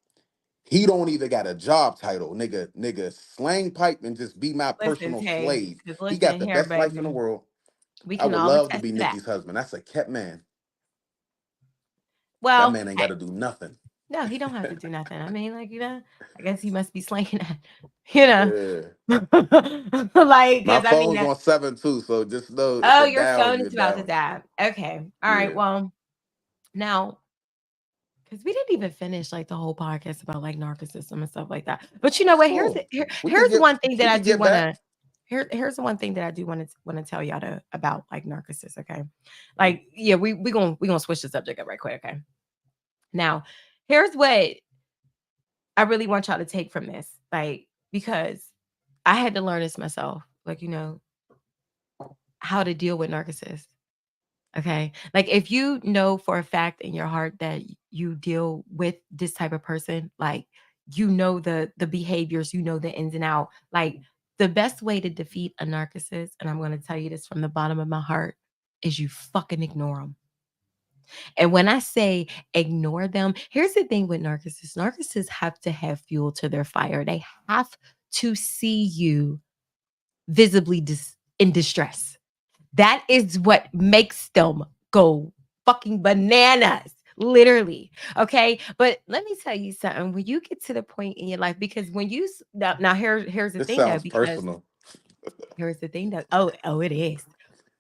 He don't even got a job title, nigga. Nigga, slang pipe and just be my Listen, personal Tay, slave. because He got listen the here, best life in the baby. world. We I can would all love to attest be to that. Nicki's husband. That's a kept man. That Well, man ain't got to do nothing. no, he don't have to do nothing. I mean, like, I guess he must be slanging that, you know. Yeah. Like, My because I mean phone's that. on 7 too, so just know if Oh, it your down, phone you're is about to down. die. Okay. All right. Yeah. Well, now, because we didn't even finish like the whole podcast about like narcissism and stuff like that. But you know It's what? cool. Here's one thing that We I could do get want back. to here's the one thing that I do want to tell y'all about like narcissists. Okay, like yeah, we gonna switch the subject up right quick. Okay, now here's what I really want y'all to take from this, like because I had to learn this myself, like how to deal with narcissists. Okay. Like if you know for a fact in your heart that you deal with this type of person, like you know the behaviors, you know the ins and out. Like the best way to defeat a narcissist, and I'm going to tell you this from the bottom of my heart, is you fucking ignore them. And when I say ignore them, here's the thing with narcissists. Narcissists have to have fuel to their fire. They have to see you visibly in distress. That is what makes them go fucking bananas, literally. Okay. But let me tell you something. When you get to the point in your life, because when now here's the This thing though, sounds because personal. here's the thing though. Oh, it is.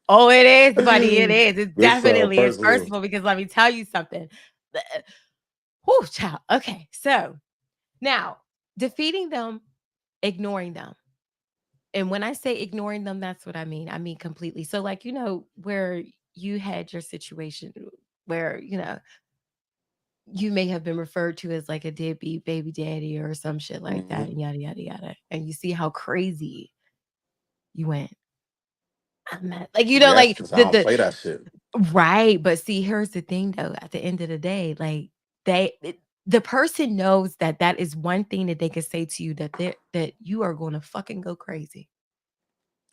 Oh, it is, buddy. It is. It This sounds definitely is personal. personal because let me tell you something. The- Whew, child. Okay. So now defeating them, ignoring them. And when I say ignoring them, that's what I mean. I mean completely. So, like, where you had your situation where, you may have been referred to as like a deadbeat baby daddy or some shit like that, Hmm. and yada, yada, yada. And you see how crazy you went. I'm not like, Yes, like because I don't play that shit. right. But see, here's the thing though, at the end of the day, like the person knows that that is one thing that they can say to you that you are going to fucking go crazy.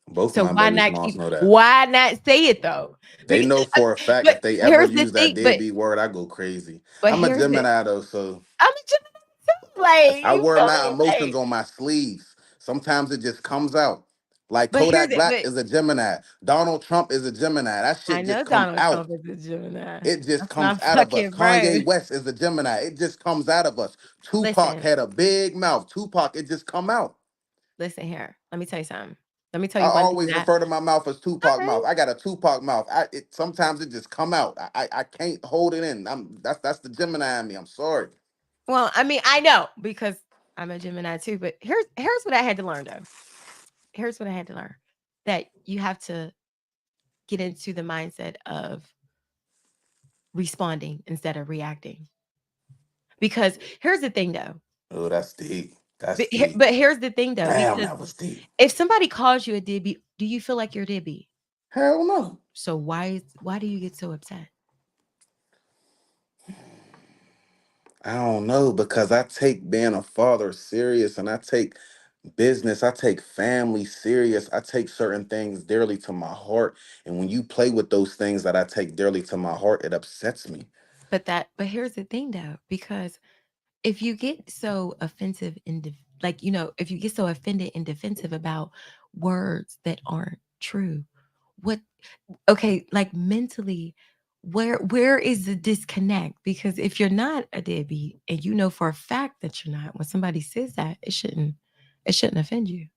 Both of So my baby's moms know that. why not say it though? They Because, know for a fact but if they ever here's the use that thing, but deadbeat word, I go crazy. but I'm a here's the Gemini though, so I'm just like I you wear feel my me? emotions Like, on my sleeves. Sometimes it just comes out. Like but here's Kodak it, Black but is a Gemini. Donald Trump is a Gemini. That I shit just know come Donald out. Trump is a Gemini. It just That's comes my out of us. fucking bro. Kanye West is a Gemini. It just comes out of us. Tupac Listen, had a big mouth. Tupac, it just come out. listen here. Let me tell you something. Let me tell I you one thing always that refer to my mouth as all Tupac mouth. right. I got a Tupac mouth. Sometimes it just come out. I can't hold it in. That's the Gemini in me. I'm sorry. Well, I mean, I know because I'm a Gemini too, but here's what I had to learn though. Here's what I had to learn. That you have to get into the mindset of responding instead of reacting. Because here's the thing though. Oh, that's deep. That's deep. But here's the thing though, Damn, because that was deep. if somebody calls you a dibby, do you feel like you're dibby? Hell no. So why do you get so upset? I don't know because I take being a father serious and I take business, I take family serious. I take certain things dearly to my heart. And when you play with those things that I take dearly to my heart, it upsets me. But here's the thing though, because if you get so offensive and like if you get so offended and defensive about words that aren't true, what okay, like mentally, where is the disconnect? Because if you're not a deadbeat and you know for a fact that you're not, when somebody says that, it shouldn't offend you.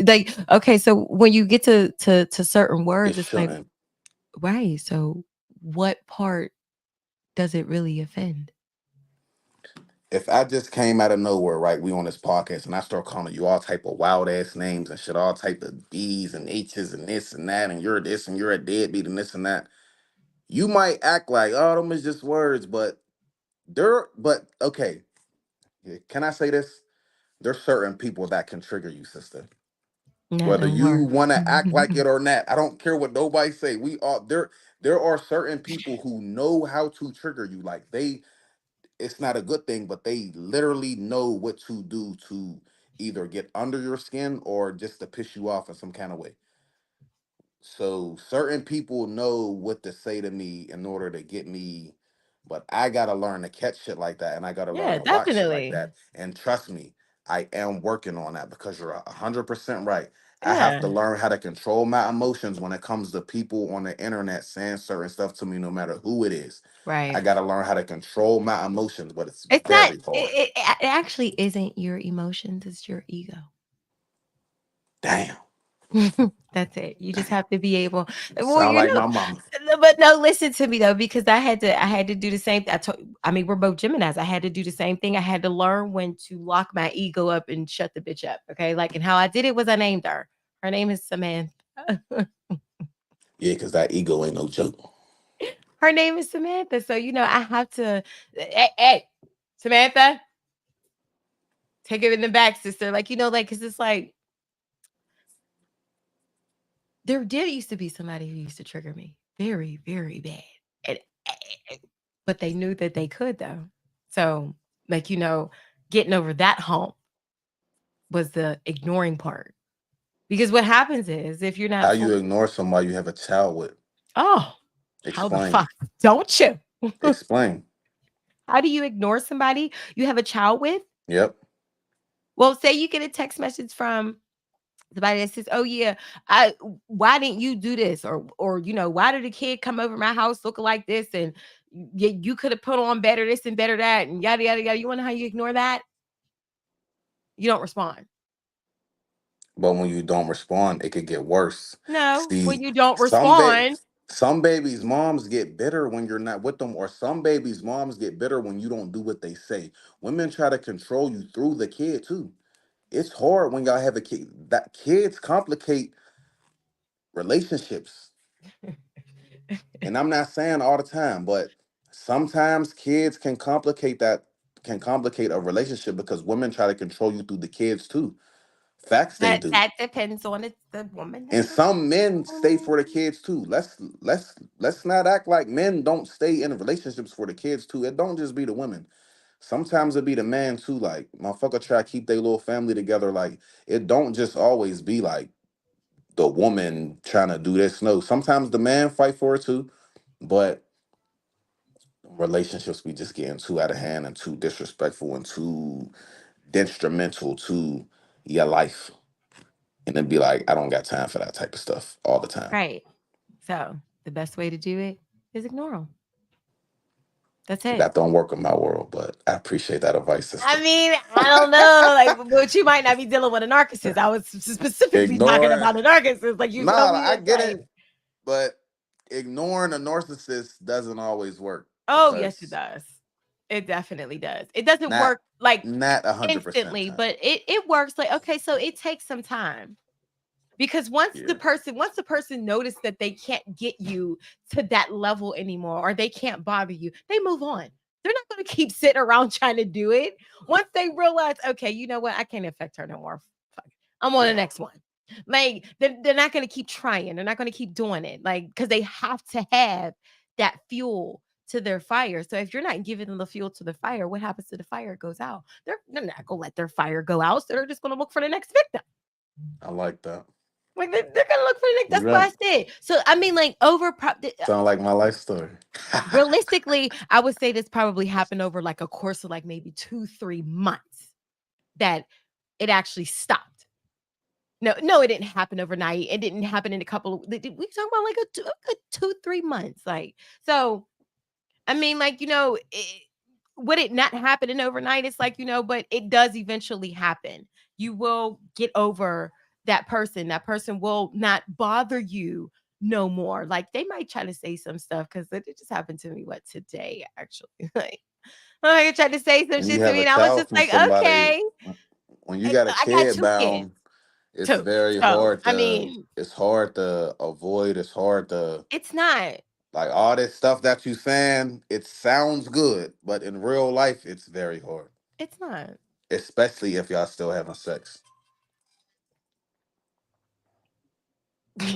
Like, okay, so when you get to certain It words, it's like, shouldn't. right. So what part does it really offend? If I just came out of nowhere, right, we on this podcast, and I start calling you all type of wild ass names and shit, all type of B's and H's and this and that, and you're this and you're a deadbeat and this and that, you might act like, oh, them is just words, but okay, yeah, can I say this? There's certain people that can trigger you, sister. That Whether don't you work. want to act like it or not, I don't care what nobody say. We are there. There are certain people who know how to trigger you. Like it's not a good thing, but they literally know what to do to either get under your skin or just to piss you off in some kind of way. So certain people know what to say to me in order to get me, but I gotta learn to catch shit like that, and I gotta learn Yeah, to watch shit like definitely. that. And trust me, I am working on that because you're 100% right. I have Yeah, to learn how to control my emotions when it comes to people on the internet saying certain stuff to me, no matter who it is. I right. gotta learn how to control my emotions, but it's It's not. very hard. It actually isn't your emotions. It's your ego. Damn, That's it. You just have to be able. Well, sound like my mama. but no, listen to me though, because I had to do the same. I mean, we're both Geminis. I had to do the same thing. I had to learn when to lock my ego up and shut the bitch up. Okay, like, and how I did it was I named her. Her name is Samantha. Yeah, because that ego ain't no joke. Her name is Samantha. So I have to. Hey, Samantha, take it in the back, sister. Like, like, because it's like there did used to be somebody who used to trigger me very, very bad. And but they knew that they could though. So, like, getting over that hump was the ignoring part. Because what happens is if you're How not you full, ignore somebody you have a child with? oh, how the Explain. fuck don't you? Explain. How do you ignore somebody you have a child with? Yep. Well, say you get a text message from somebody that says, "Oh yeah, I why didn't you do this?" Or why did the kid come over my house looking like this? And you could have put on better this and better that and yada yada yada. You want to know how you ignore that? You don't respond. But when you don't respond, it could get worse. No, when See, you don't some ba- respond, some babies' moms get bitter when you're not with them, or some babies' moms get bitter when you don't do what they say. Women try to control you through the kid too. It's hard when y'all have a kid. That kids complicate relationships. And I'm not saying all the time, but sometimes kids can complicate a relationship because women try to control you through the kids too. Facts they that do. that depends on the woman And and the some men stay man. for the kids too. Let's not act like men don't stay in relationships for the kids too. It don't just be the women. Sometimes it be the man too. Like motherfucker try to keep their little family together. Like it don't just always be like the woman trying to do this. No, sometimes the man fight for it too. But relationships be just getting too out of hand and too disrespectful and too detrimental to your life. And then be like, I don't got time for that type of stuff all the time. Right. So the best way to do it is ignore them. That's it. That don't work in my world, but I appreciate that advice, sister. I mean, I don't know, like, but you might not be dealing with a narcissist. I was specifically talking Ignoring, about a narcissist. Like, you feel nah, me? I It's get like, it, but ignoring a narcissist doesn't always work oh, yes, it because does. It definitely does. It doesn't not work like not 100% instantly, time. but it works. Like, okay, so it takes some time. Because Yeah, once the person notices that they can't get you to that level anymore or they can't bother you, they move on. They're not going to keep sitting around trying to do it. Once they realize, okay, you know what, I can't affect her no more. Fuck it. I'm on the yeah, next one. Like, they're not going to keep trying. They're not going to keep doing it. Like, because they have to have that fuel to their fire. So if you're not giving them the fuel to the fire, what happens to the fire? It goes out. They're not going to let their fire go out. So they're just going to look for the next victim. I like that. Like, they're gonna look for the next. You That's why I right. said. So I mean, like, Sound like my life story. realistically, I would say this probably happened over like a course of like maybe 2-3 months that it actually stopped. No, no, it didn't happen overnight. It didn't happen in a couple of we talking about like a good 2, 3 months. Like, so I mean, like, would it not happening overnight? It's like, but it does eventually happen. You will get over that person. That person will not bother you no more. Like, they might try to say some stuff because it just happened to me, what, today, actually. Like, I tried to say some When you shit to have me, a and I was child just from like, somebody, okay. when you got a I got kid 2 kids, bound, it's too. very So, hard I to mean, it's hard to avoid. It's hard to it's not. like all this stuff that you saying. It sounds good, but in real life, it's very hard. It's not. Especially if y'all still having sex.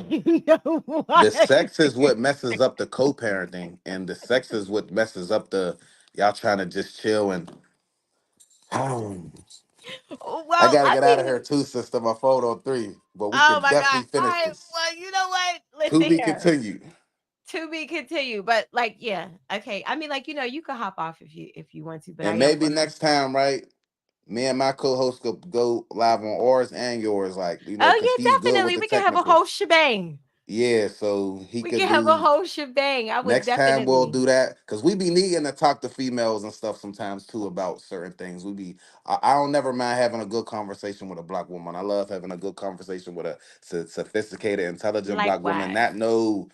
You know The what? sex is what messes up the co-parenting, and the sex is what messes up the y'all trying to just chill and. I Well, gotta I get out of think here too, sister. My phone on three, but we oh can my God. definitely All finish right. this. Well, you know what? To Listen be here. continued. To be continued. But like, yeah, okay. I mean, like, you could hop off if you want to, but I And am maybe going to. next time, right? Me and my co-host could go live on ours and yours, like Oh because he's yeah, good with definitely. the We can have a technical. whole shebang. Yeah, so he We could can have a do whole shebang. I would next time. We'll definitely do that because we be needing to talk to females and stuff sometimes too about certain things. I don't never mind having a good conversation with a black woman. I love having a good conversation with a sophisticated, intelligent black woman likewise. that know.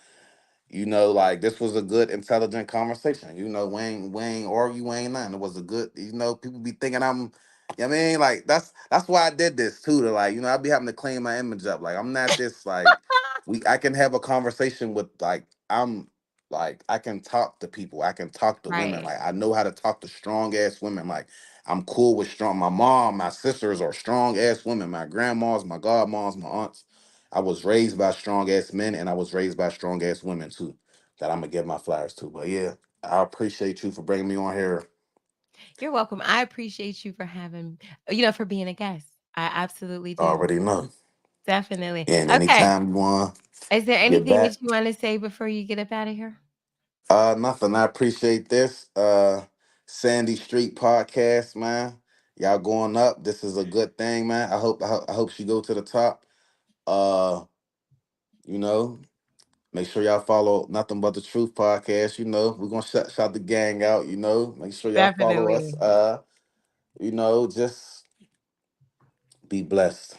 Like this was a good, intelligent conversation. We ain't argue, we ain't nothing. It was a good, people be thinking I mean, like that's why I did this too. To like, I be having to clean my image up. Like I'm not this like I can have a conversation with I can talk to people. I can talk to women. Right. Like I know how to talk to strong ass women. Like I'm cool with strong. My mom, my sisters are strong ass women. My grandmas, my godmoms, my aunts. I was raised by strong ass men and I was raised by strong ass women too. That I'm gonna give my flowers to. But yeah, I appreciate you for bringing me on here. You're welcome. I appreciate you for for being a guest. I absolutely do. Already know. Definitely. And Okay. anytime you want Is there to get anything back, that you want to say before you get up out of here? nothing. I appreciate this. Sandy Street podcast, man. Y'all going up. This is a good thing, man. I hope she go to the top. Uh, you know, make sure y'all follow Nothing But the Truth podcast. We're gonna shout the gang out, Make sure y'all follow us. Definitely. Just be blessed.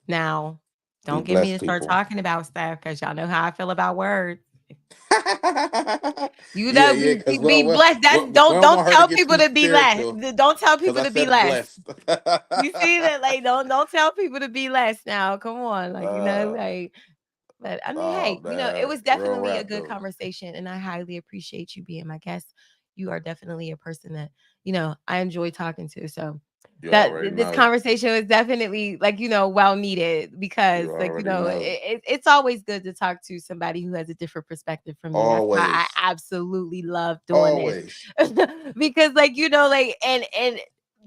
Now, Be don't get me to blessed, start people. talking about stuff because y'all know how I feel about words. Yeah, yeah, because Be blessed. That's we don't don't don't want her to tell get people too to be less. spiritual Don't tell because people I to be said less. blessed. You see that? Like, don't tell people to be less now. Come on. Like, uh, like, but I mean, oh hey, it man, was real definitely a rap good though. conversation, and I highly appreciate you being my guest. You are definitely a person that, I enjoy talking to. So You that already this know. conversation was definitely like, well needed because You like, already know. it's always good to talk to somebody who has a different perspective from you. That's why I Always, absolutely love doing this. always, Because like, like and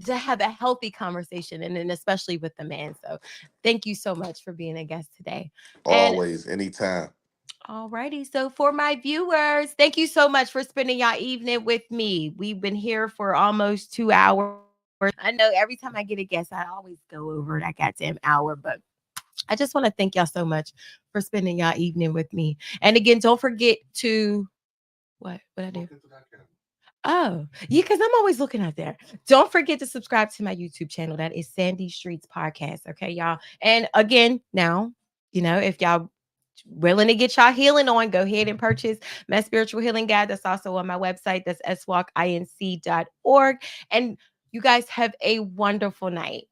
to have a healthy conversation and then especially with the man. So thank you so much for being a guest today. And always, anytime. alrighty. So for my viewers, thank you so much for spending your evening with me. We've been here for almost 2 hours. I know every time I get a guest, I always go over that goddamn hour, but I just want to thank y'all so much for spending y'all evening with me. And again, don't forget to what I do? Look into that camera. Oh, yeah, because I'm always looking out there. Don't forget to subscribe to my YouTube channel. That is Sandy Streets Podcast. Okay, y'all. And again, now, if y'all willing to get y'all healing on, go ahead and purchase my spiritual healing guide. That's also on my website. That's swalkinc.org. And you guys have a wonderful night.